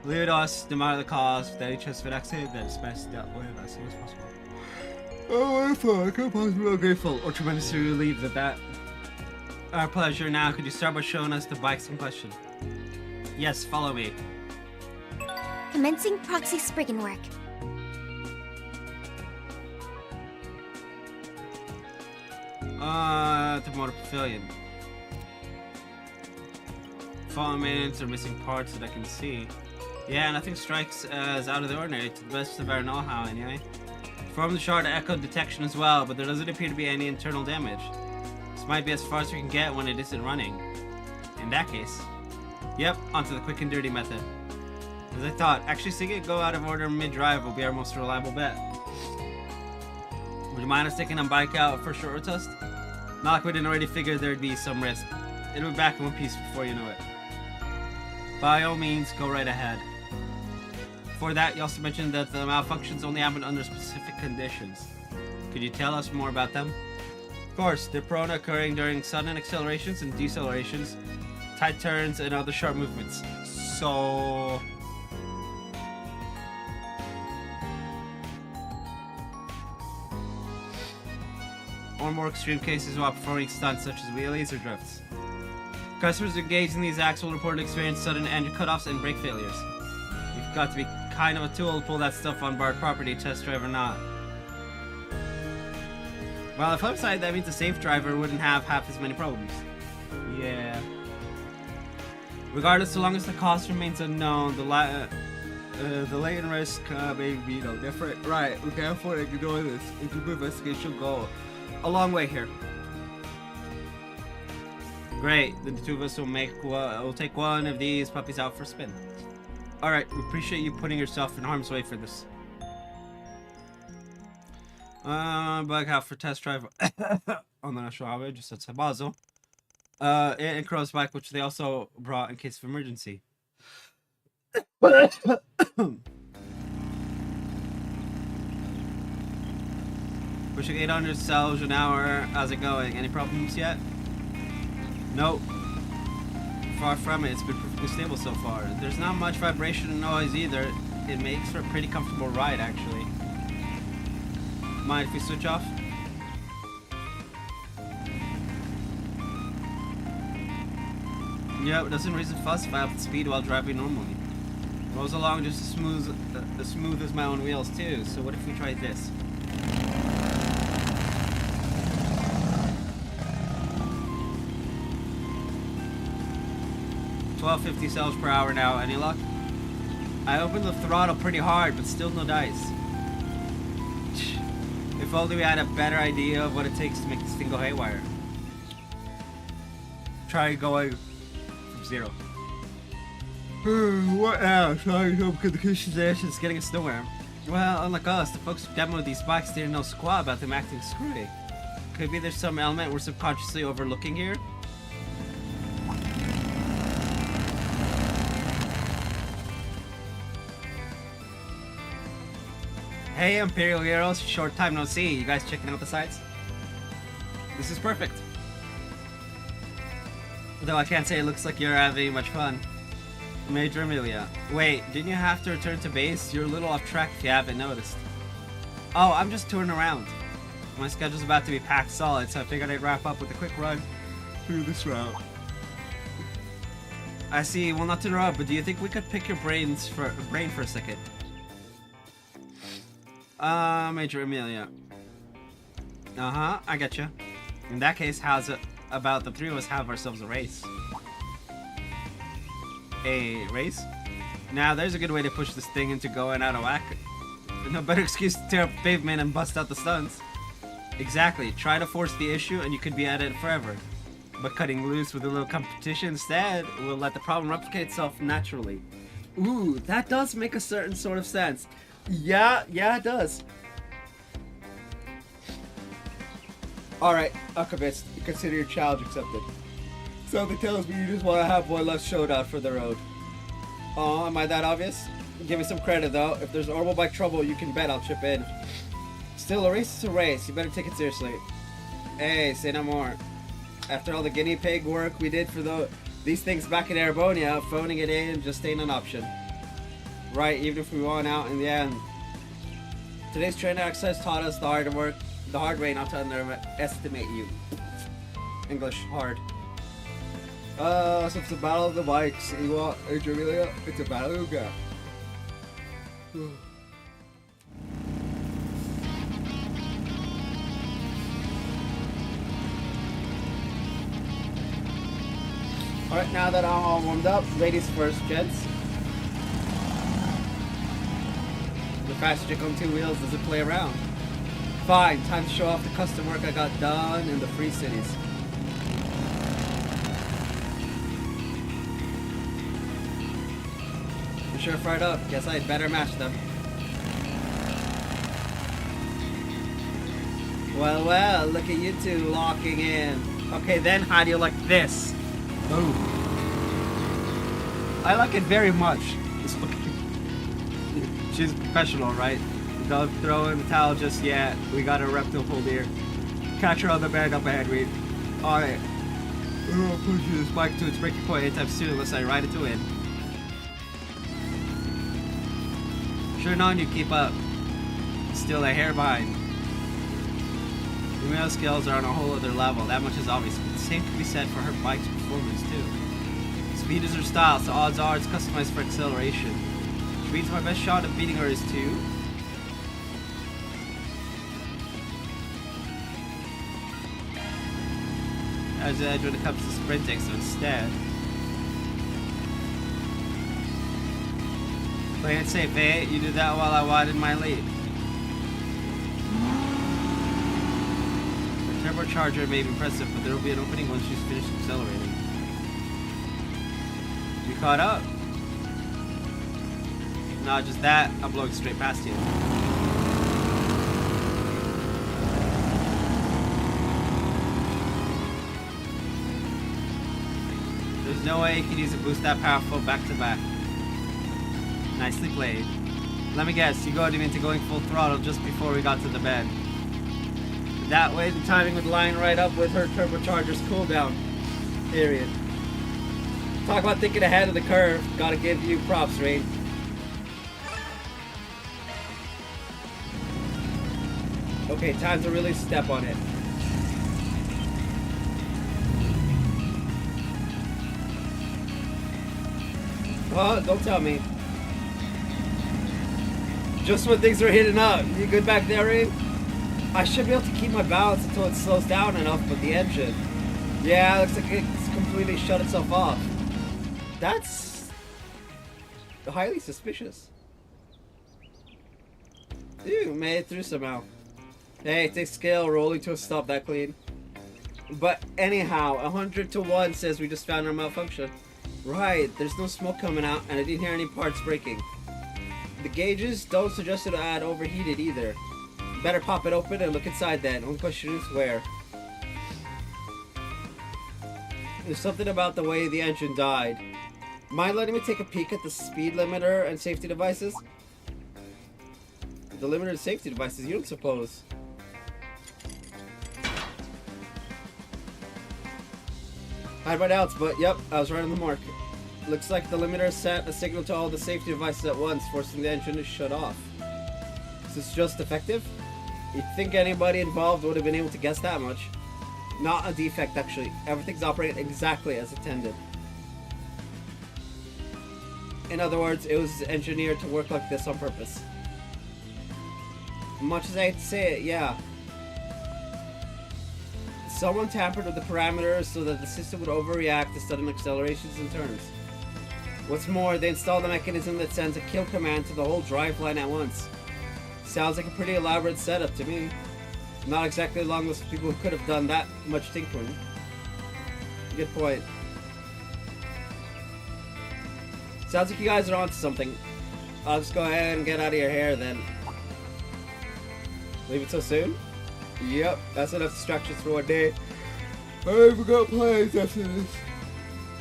Leave us, no matter the cost, with any chance of an accident, then it's best dealt with as soon as possible. Oh, I fuck, I'm possibly grateful or tremendously relieved that our pleasure. Now, could you start by showing us the bikes in question? Yes, follow me. Commencing proxy Spriggan work. The motor pavilion. Fallen maintenance or missing parts that I can see. Yeah, nothing strikes as out of the ordinary, to the best of our know-how anyway. From the shard echo detection as well, but there doesn't appear to be any internal damage. This might be as far as we can get when it isn't running. In that case, yep, onto the quick and dirty method. As I thought, actually seeing it go out of order mid-drive will be our most reliable bet. Would you mind us taking a bike out for a short test? Not like we didn't already figure there'd be some risk. It'll be back in one piece before you know it. By all means, go right ahead. For that, you also mentioned that the malfunctions only happen under specific conditions. Could you tell us more about them? Of course, they're prone to occurring during sudden accelerations and decelerations, tight turns, and other sharp movements. So... or more extreme cases while performing stunts such as wheelies or drifts. Customers engaged in these acts will report experience sudden engine cutoffs and brake failures. You've got to be kind of a tool to pull that stuff on bar property, test drive or not. Well, on the flip side, that means a safe driver wouldn't have half as many problems. Yeah. Regardless, so long as the cost remains unknown, the latent risk may be no different. Right, we can't afford to ignore this. If you investigation go a long way here. Great, then the two of us will take one of these puppies out for a spin. Alright, we appreciate you putting yourself in harm's way for this. Bike out for test drive on the National Highway just outside Basel. And Crow's bike, which they also brought in case of emergency. Pushing 800 cells an hour. How's it going? Any problems yet? Nope. Far from it. It's been perfectly stable so far. There's not much vibration and noise either. It makes for a pretty comfortable ride, actually. Mind if we switch off? Yeah, it doesn't raise a fuss if I up the speed while driving normally. Rolls along just as smooth as my own wheels too. So what if we tried this? $12.50 cells per hour now. Any luck? I opened the throttle pretty hard, but still no dice. If only we had a better idea of what it takes to make this thing go haywire. Try going from zero. What now? Sorry, no, because the conditions is getting us nowhere. Well, unlike us, the folks who demoed these bikes didn't know squat about them acting screwy. Could be there's some element we're subconsciously overlooking here. Hey, Imperial Heroes, short time no see. You guys checking out the sites? This is perfect. Though I can't say it looks like you're having much fun. Major Amelia. Wait, didn't you have to return to base? You're a little off track if you haven't noticed. Oh, I'm just touring around. My schedule's about to be packed solid, so I figured I'd wrap up with a quick run through this route. I see. Well, not to interrupt, but do you think we could pick your brain for a second? Major Amelia. Uh-huh, I getcha. In that case, how's it about the three of us have ourselves a race? A race? Now, there's a good way to push this thing into going out of whack. No better excuse to tear up pavement and bust out the stunts. Exactly. Try to force the issue and you could be at it forever. But cutting loose with a little competition instead will let the problem replicate itself naturally. Ooh, that does make a certain sort of sense. Yeah, it does. Alright, Alchemist, consider your challenge accepted. Something tells me you just want to have one last showdown for the road. Oh, am I that obvious? Give me some credit though. If there's Orbital Bike trouble, you can bet I'll chip in. Still, a race is a race. You better take it seriously. Hey, say no more. After all the guinea pig work we did for these things back in Arabonia, phoning it in just ain't an option. Right, even if we won out in the end. Today's training exercise taught us the hard way not to underestimate you. English, hard. So it's a battle of the bikes. You want Amelia? It's a battle of the gap. Alright, now that I'm all warmed up, ladies first, gents. The fast chick on two wheels doesn't play around. Fine, time to show off the custom work I got done in the free cities. I'm sure fired up. Guess I'd better match them. Well, look at you two locking in. Okay, then how do you like this? Oh. I like it very much. She's professional, right? Don't throw in the towel just yet. We got a rep to hold here. Catch her on the band up ahead, Reed. Alright. We won't push this bike to its breaking point anytime soon unless I ride it to win. Sure knowing you keep up. Still a hair behind. The male skills are on a whole other level. That much is obvious. But the same can be said for her bike's performance too. Speed is her style, so odds are it's customized for acceleration. Which means my best shot at beating her is 2. As the edge when it comes to sprinting, so instead. Playing it safe, eh? You did that while I widened my lead. The turbocharger may be impressive, but there will be an opening once she's finished accelerating. You caught up? Not just that, I'm blowing straight past you. There's no way you can use a boost that powerful back to back. Nicely played. Let me guess, you got him into going full throttle just before we got to the bed. That way the timing would line right up with her turbocharger's cooldown. Period. Talk about thinking ahead of the curve. Gotta give you props, Rain. Okay, time to really step on it. Oh, don't tell me. Just when things are heating up. You good back there, Rain? I should be able to keep my balance until it slows down enough, but the engine... Yeah, looks like it's completely shut itself off. That's... highly suspicious. Ew, made it through somehow. Hey, it takes skill rolling to a stop that clean. But anyhow, 100 to 1 says we just found our malfunction. Right, there's no smoke coming out, and I didn't hear any parts breaking. The gauges don't suggest it had overheated either. Better pop it open and look inside then. One question is where. There's something about the way the engine died. Mind letting me take a peek at the speed limiter and safety devices? the limited safety devices, you don't suppose? Hide my doubts, but yep, I was right on the mark. Looks like the limiter sent a signal to all the safety devices at once, forcing the engine to shut off. Is this just defective? You'd think anybody involved would have been able to guess that much. Not a defect, actually. Everything's operating exactly as intended. In other words, it was engineered to work like this on purpose. Much as I hate to say it, yeah. Someone tampered with the parameters so that the system would overreact to sudden accelerations and turns. What's more, they installed a mechanism that sends a kill command to the whole driveline at once. Sounds like a pretty elaborate setup to me. Not exactly a long list of people who could have done that much tinkering. Good point. Sounds like you guys are onto something. I'll just go ahead and get out of your hair then. Leave it so soon? Yep, that's enough distractions for one day. I've got plans after this.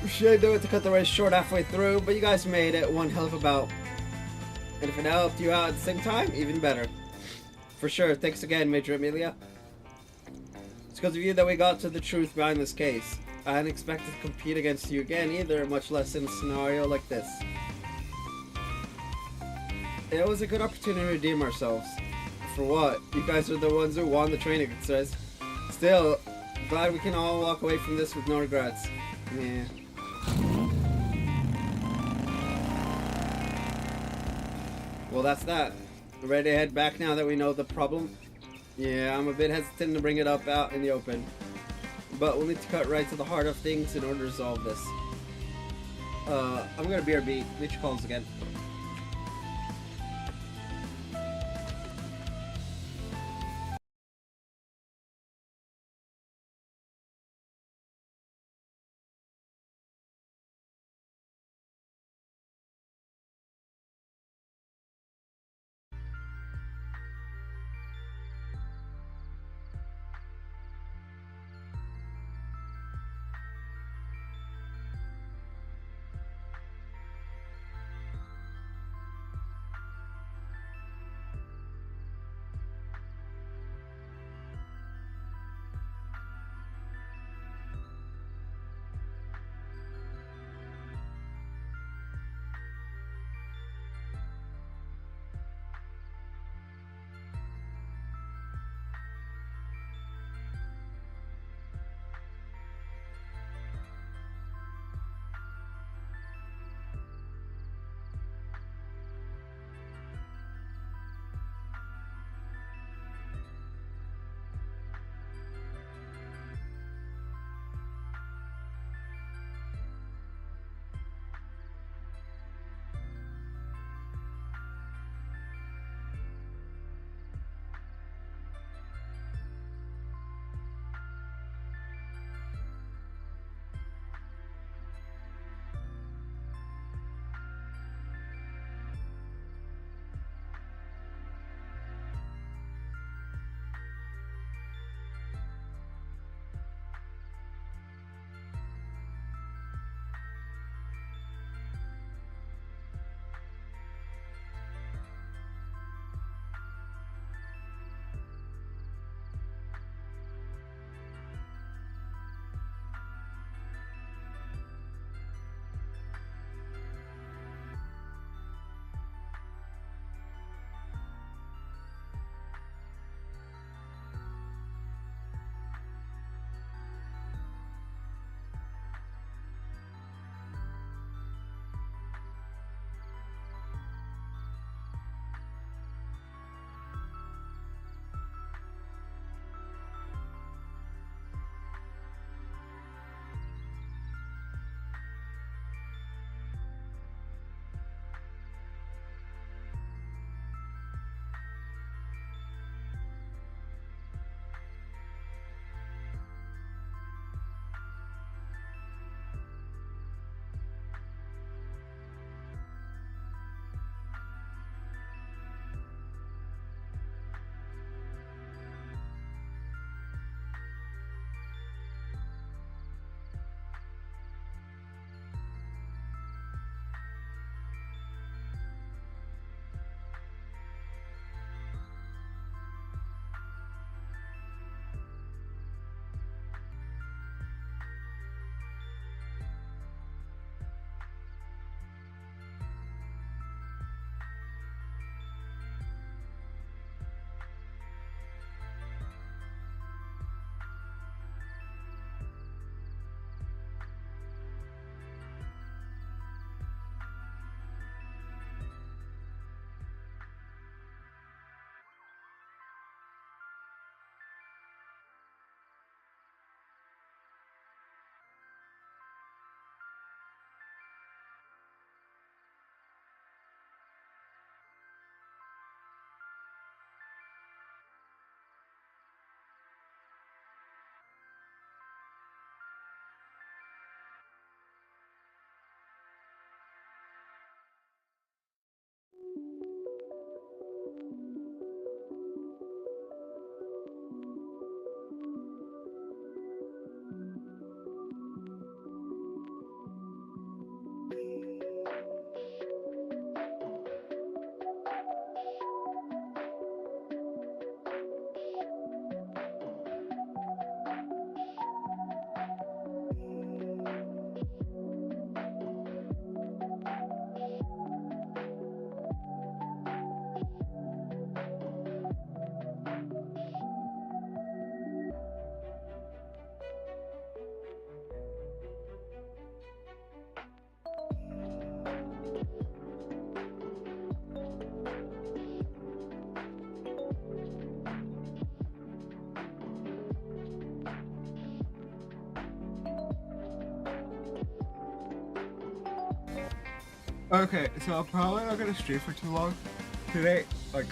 Should do it to cut the race short halfway through, but you guys made it one hell of a bout. And if it helped you out at the same time, even better. For sure, thanks again, Major Amelia. It's because of you that we got to the truth behind this case. I hadn't expected to compete against you again either, much less in a scenario like this. It was a good opportunity to redeem ourselves. For what? You guys are the ones who won the training exercise. Still, glad we can all walk away from this with no regrets. Yeah. Well, that's that. Ready to head back now that we know the problem? Yeah, I'm a bit hesitant to bring it up out in the open. But we'll need to cut right to the heart of things in order to resolve this. I'm gonna BRB. Nature calls again. Okay, so I'm probably not gonna stream for too long today. Like,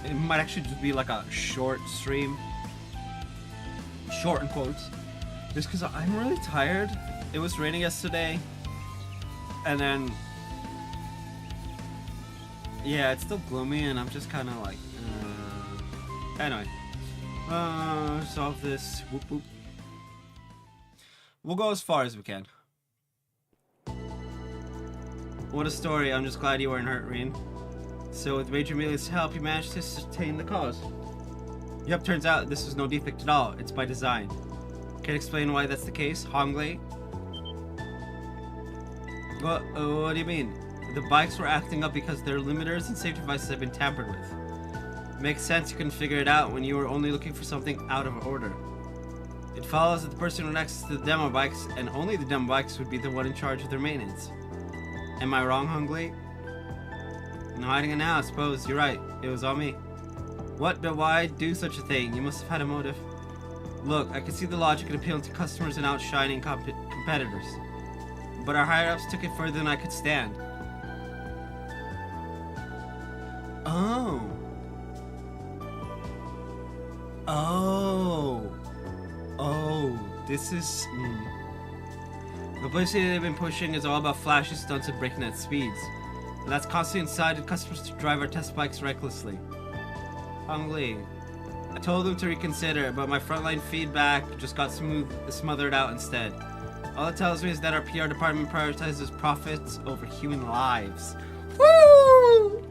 it might actually just be like a short stream. Short in quotes. Just because I'm really tired. It was raining yesterday. And then... yeah, it's still gloomy and I'm just kind of like... anyway. Solve this. Whoop whoop. We'll go as far as we can. What a story. I'm just glad you weren't hurt, Reen. So with Major Amelia's help, you managed to sustain the cause. Yep, turns out this was no defect at all. It's by design. Can you explain why that's the case, Honglei? What do you mean? The bikes were acting up because their limiters and safety devices have been tampered with. Makes sense you couldn't figure it out when you were only looking for something out of order. It follows that the person who next to the demo bikes, and only the demo bikes, would be the one in charge of their maintenance. Am I wrong, Honglei? No hiding it now, I suppose. You're right. It was all me. What? But why do such a thing? You must have had a motive. Look, I can see the logic in appealing to customers and outshining competitors. But our higher-ups took it further than I could stand. Oh. Oh. Oh. This is... The publicity they've been pushing is all about flashy stunts and breakneck speeds. And that's constantly incited customers to drive our test bikes recklessly. Honglei, I told them to reconsider, but my frontline feedback just got smothered out instead. All it tells me is that our PR department prioritizes profits over human lives. Woo!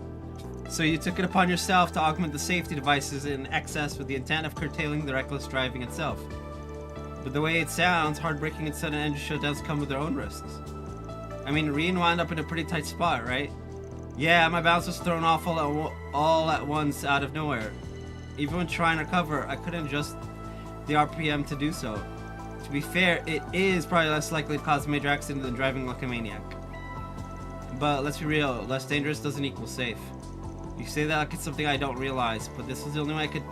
So you took it upon yourself to augment the safety devices in excess with the intent of curtailing the reckless driving itself. But the way it sounds, hard-braking and sudden engine shutdowns come with their own risks. I mean, Reen wound up in a pretty tight spot, right? Yeah, my balance was thrown off all at once out of nowhere. Even when trying to recover, I couldn't adjust the RPM to do so. To be fair, it is probably less likely to cause a major accident than driving like a maniac. But let's be real, less dangerous doesn't equal safe. You say that like it's something I don't realize, but this was the only way I could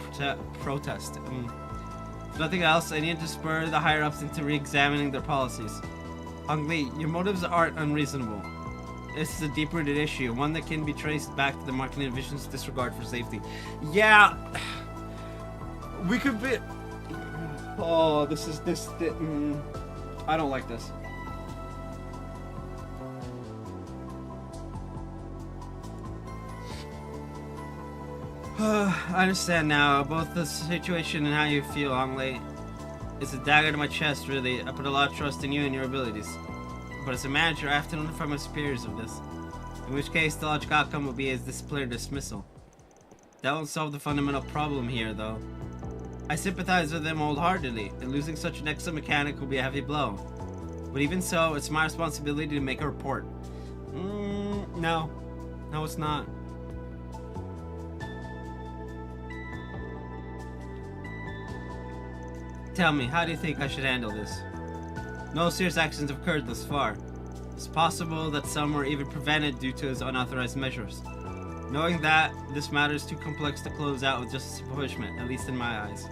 protest. If nothing else, I needed to spur the higher-ups into re-examining their policies. Honglei, your motives aren't unreasonable. This is a deep-rooted issue, one that can be traced back to the marketing division's disregard for safety. Yeah, we could be... Oh, I don't like this. I understand now, both the situation and how you feel, Honglei. It's a dagger to my chest, really. I put a lot of trust in you and your abilities. But as a manager, I have to notify my superiors of this. In which case, the logical outcome will be a disciplinary dismissal. That won't solve the fundamental problem here, though. I sympathize with them wholeheartedly, and losing such an excellent mechanic will be a heavy blow. But even so, it's my responsibility to make a report. No. No, it's not. Tell me, how do you think I should handle this? No serious actions have occurred thus far. It's possible that some were even prevented due to his unauthorized measures. Knowing that, this matter is too complex to close out with just a punishment, at least in my eyes.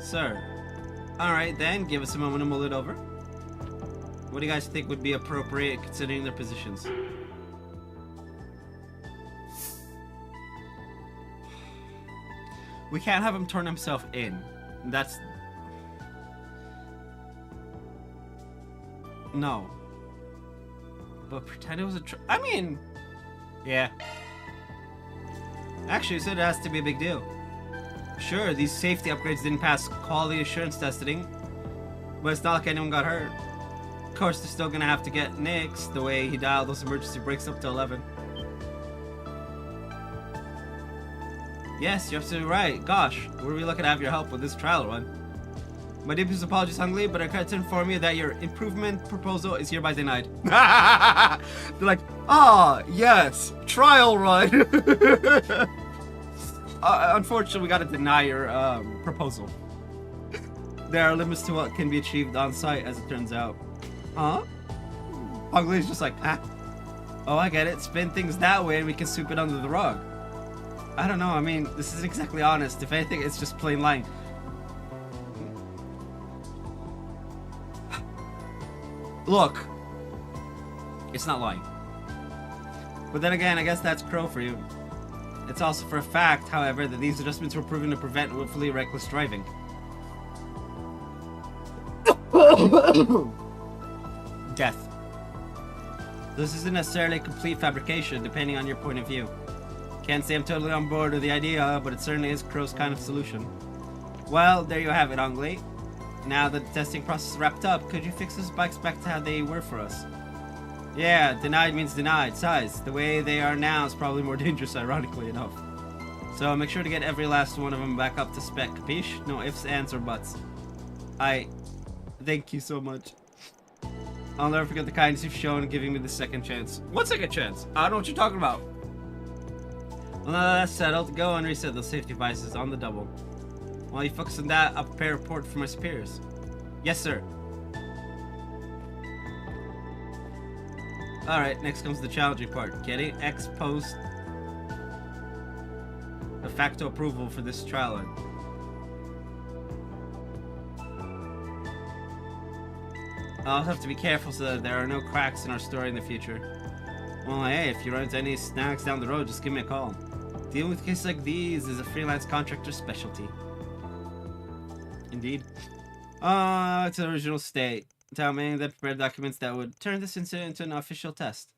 Sir. Alright then, give us a moment to mull it over. What do you guys think would be appropriate considering their positions? We can't have him turn himself in. That's... No. But pretend it was a I mean... Yeah. Actually, so it has to be a big deal. Sure, these safety upgrades didn't pass quality assurance testing, but it's not like anyone got hurt. Of course, they're still gonna have to get Nix the way he dialed those emergency brakes up to 11. Yes, you're absolutely right. Gosh, we're really lucky to have your help with this trial run. My deepest apologies, Honglei, but I can't inform you that your improvement proposal is hereby denied. They're like, yes, trial run. Unfortunately, we gotta deny your proposal. There are limits to what can be achieved on site, as it turns out. Huh? Honglei's just like, oh, I get it. Spin things that way and we can sweep it under the rug. I don't know, I mean, this isn't exactly honest. If anything, it's just plain lying. Look, It's not lying. But then again, I guess that's Crow for you. It's also for a fact, however, that these adjustments were proven to prevent willfully reckless driving. Death. This isn't necessarily a complete fabrication, depending on your point of view. Can't say I'm totally on board with the idea, but it certainly is Crow's kind of solution. Well, there you have it, Ongli. Now that the testing process is wrapped up, could you fix those bikes back to how they were for us? Yeah, denied means denied. Size, the way they are now is probably more dangerous, ironically enough. So make sure to get every last one of them back up to spec, capiche? No ifs, ands, or buts. Thank you so much. I'll never forget the kindness you've shown in giving me the second chance. What second chance? I don't know what you're talking about. Well, now that that's settled, go and reset those safety devices on the double. While you focus on that, I'll prepare a report for my superiors. Yes, sir. Alright, next comes the challenging part. Getting ex post de facto approval for this trial run. I'll have to be careful so that there are no cracks in our story in the future. Well, hey, if you run into any snags down the road, just give me a call. Dealing with cases like these is a freelance contractor's specialty. Indeed. It's an original state. Tell me that prepared documents that would turn this incident into an official test.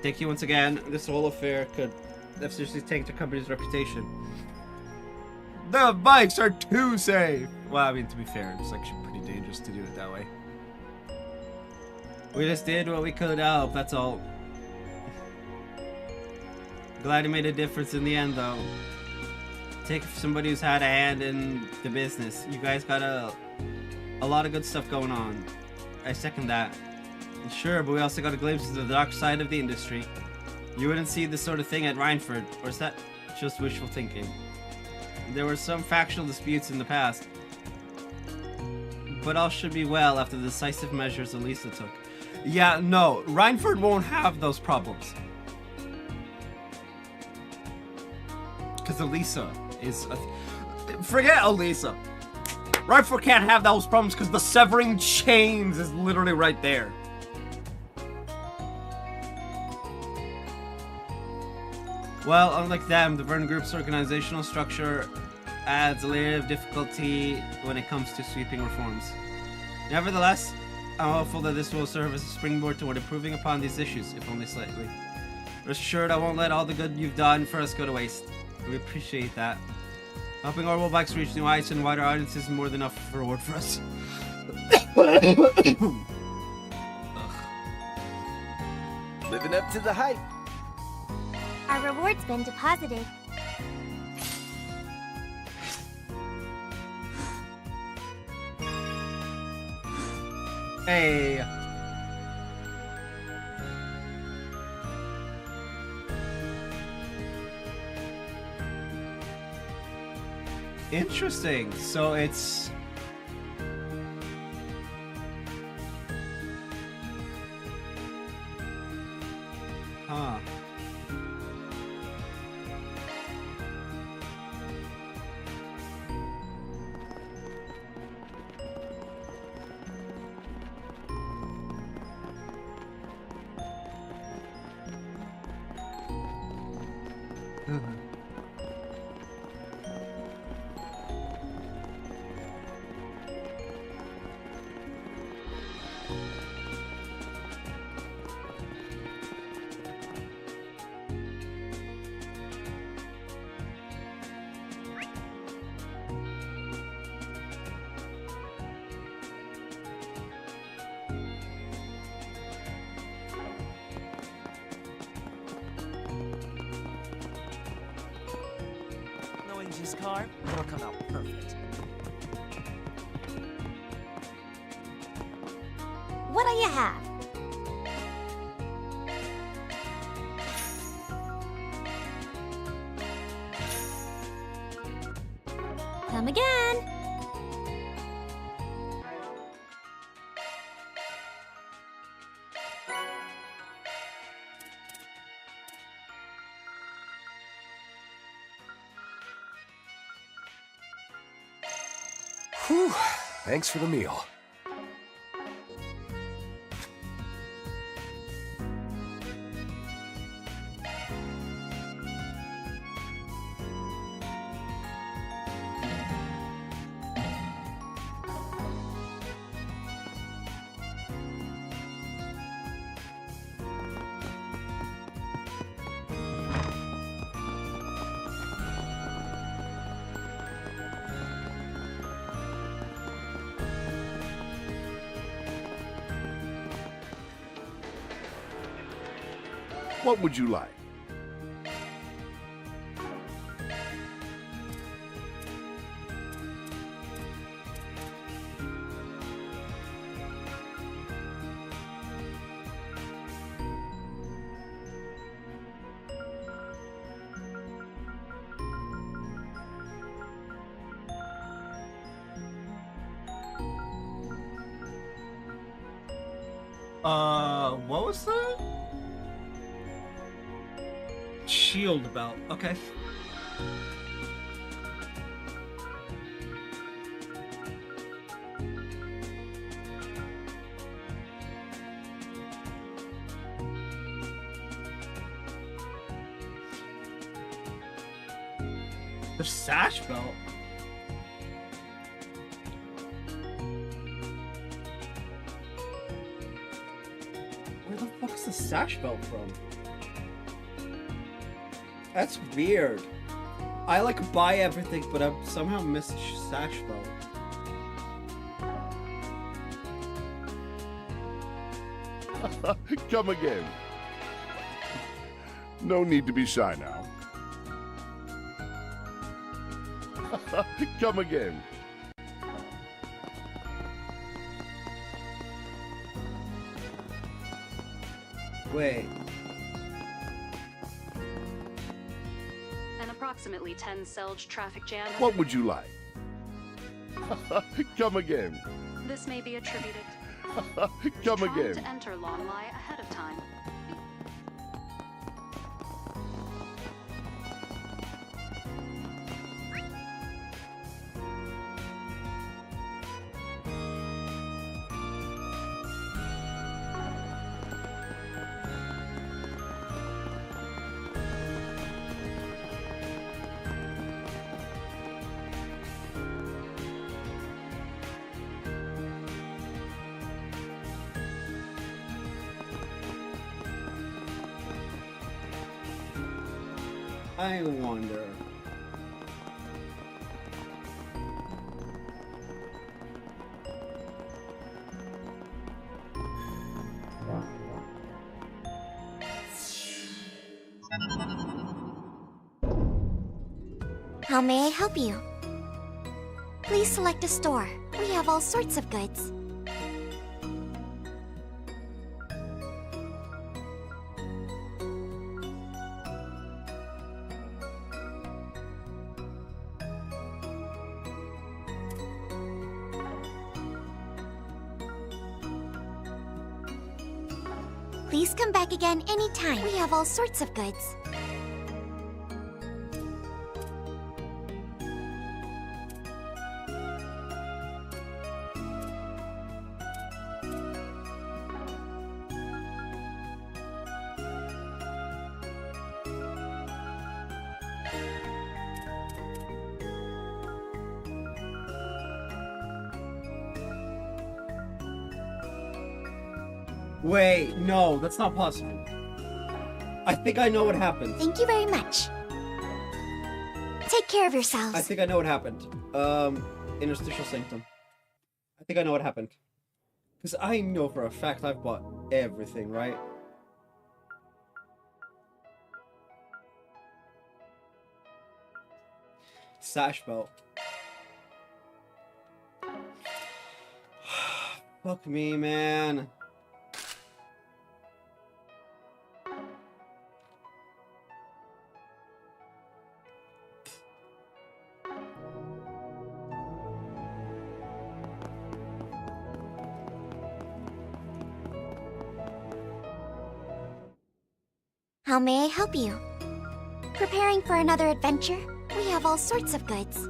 Thank you once again. This whole affair could have seriously tanked the company's reputation. The bikes are too safe! Well, I mean, to be fair, it's actually pretty dangerous to do it that way. We just did what we could to help, that's all. Glad it made a difference in the end, though. Take it for somebody who's had a hand in the business. You guys got a lot of good stuff going on. I second that. Sure, but we also got a glimpse into the dark side of the industry. You wouldn't see this sort of thing at Rhineford, or is that just wishful thinking? There were some factional disputes in the past, but all should be well after the decisive measures Elisa took. Yeah, no, Rhineford won't have those problems. Because Elisa is forget Elisa. Rhineford can't have those problems because the severing chains is literally right there. Well, unlike them, the Vern Group's organizational structure adds a layer of difficulty when it comes to sweeping reforms. Nevertheless, I'm hopeful that this will serve as a springboard toward improving upon these issues, if only slightly. Rest assured, I won't let all the good you've done for us go to waste. We appreciate that. Helping Orbital Bikes reach new heights and wider audiences is more than enough reward for us. Living up to the hype. Our reward's been deposited. Hey. Interesting. So it's huh. Knowing his car, it'll come out perfect. What do you have? Come again. Whew. Thanks for the meal. What would you like? What was that? Shield belt. Okay. The sash belt. Where the fuck's the sash belt from? That's weird. I like buy everything, but I've somehow missed sash belt. Come again. No need to be shy now. Come again. Wait. An approximately 10 Selge traffic jam. What would you like? Come again. This may be attributed. Come Trying again. to enter Longlai ahead of time. I wonder. How may I help you? Please select a store. We have all sorts of goods. Please come back again anytime. We have all sorts of goods. Wait, no, that's not possible. I think I know what happened. Thank you very much. Take care of yourselves. I think I know what happened. Interstitial Sanctum. I think I know what happened. Because I know for a fact I've bought everything, right? Sash belt. Fuck me, man. How may I help you? Preparing for another adventure? We have all sorts of goods.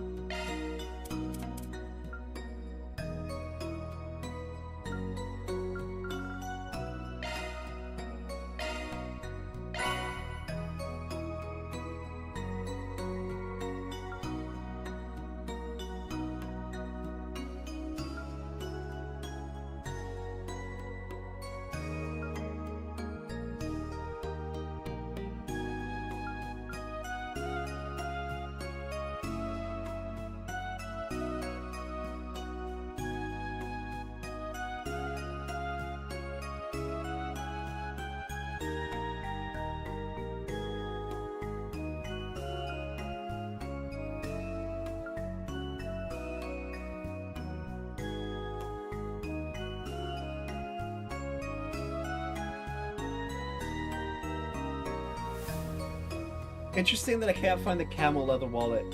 Interesting that I can't find the camel leather wallet.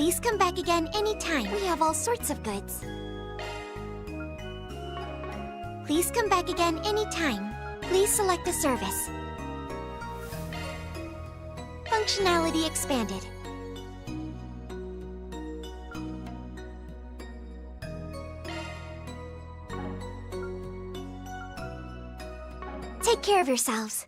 Please come back again anytime. We have all sorts of goods. Please come back again anytime. Please select a service. Functionality expanded. Take care of yourselves.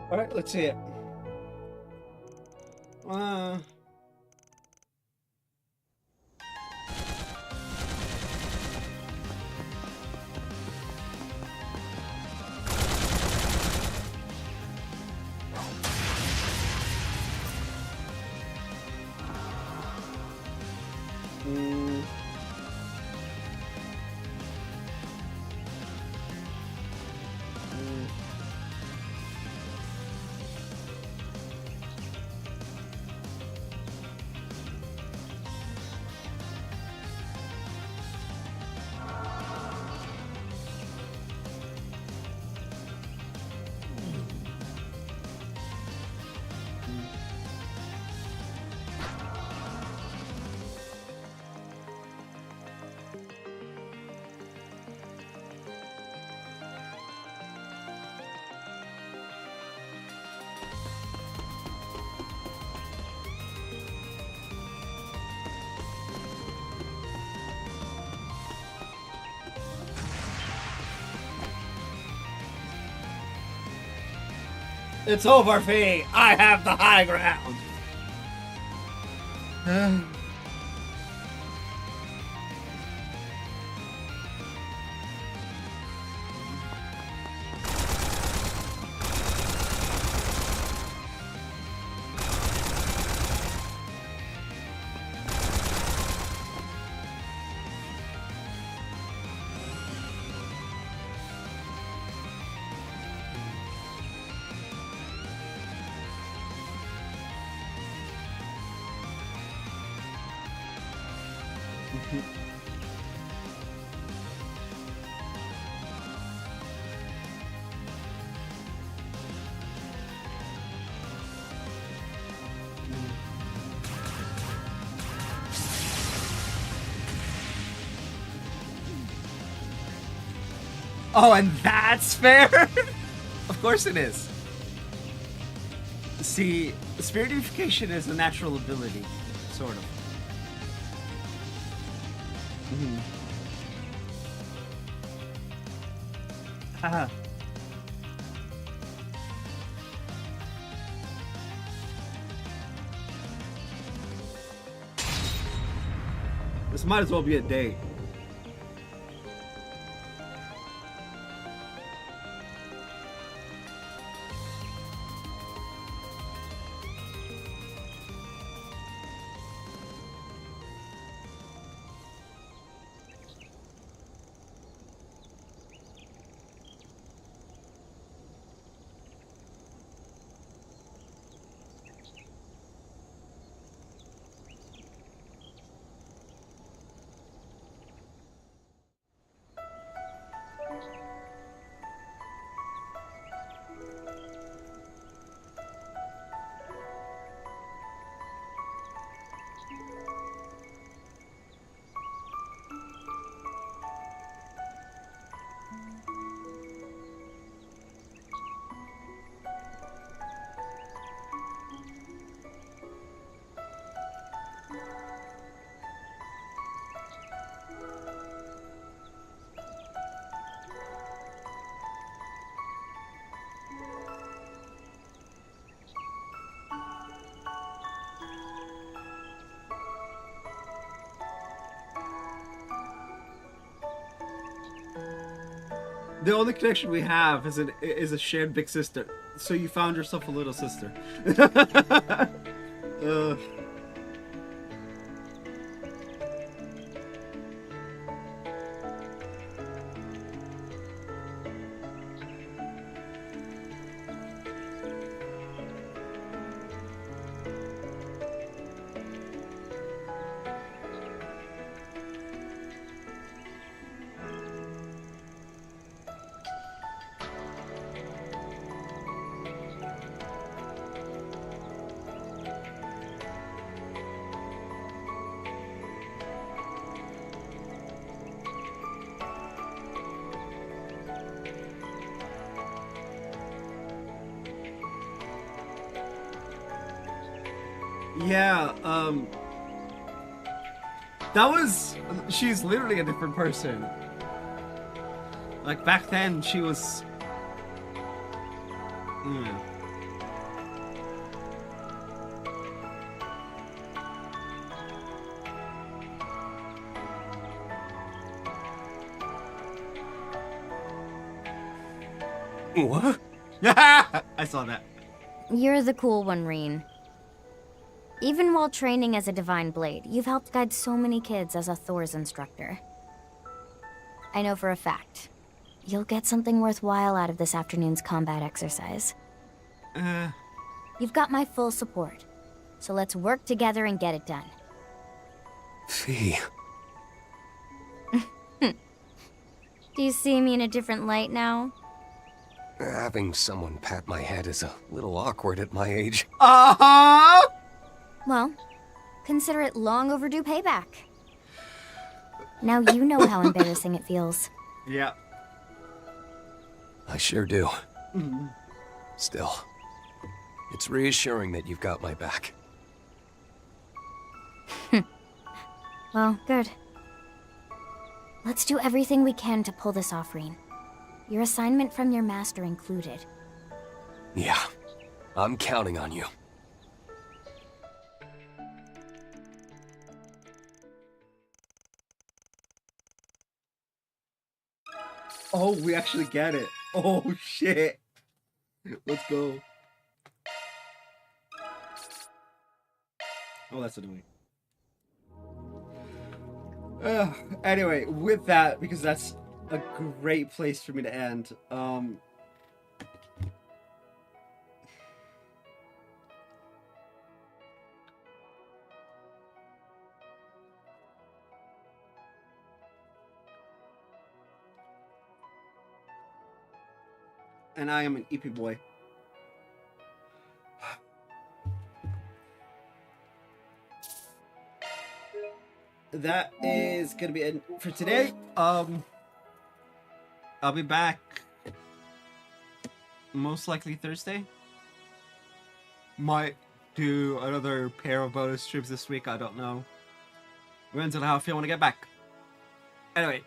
All right, let's see it. It's over, Fee. I have the high ground. Oh, and that's fair? Of course it is. See, spiritification is a natural ability, sort of. Haha. This might as well be a date. The only connection we have is a shared big sister. So you found yourself a little sister. Yeah, she's literally a different person. Like, back then, she was... What? I saw that. You're the cool one, Reen. Even while training as a Divine Blade, you've helped guide so many kids as a Thor's instructor. I know for a fact, you'll get something worthwhile out of this afternoon's combat exercise. You've got my full support, so let's work together and get it done. Fee. Do you see me in a different light now? Having someone pat my head is a little awkward at my age. Uh-huh! Well, consider it long overdue payback. Now you know how embarrassing it feels. Yeah. I sure do. Still, it's reassuring that you've got my back. Well, good. Let's do everything we can to pull this off, Reen. Your assignment from your master included. Yeah, I'm counting on you. Oh, we actually get it. Oh, shit. Let's go. Oh, that's annoying. Anyway, with that, because that's a great place for me to end, and I am an EP boy. That is gonna be it for today. I'll be back most likely Thursday. Might do another pair of bonus streams this week, I don't know. Depends on how I feel when I get back. Anyway,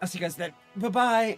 I'll see you guys then. Bye-bye.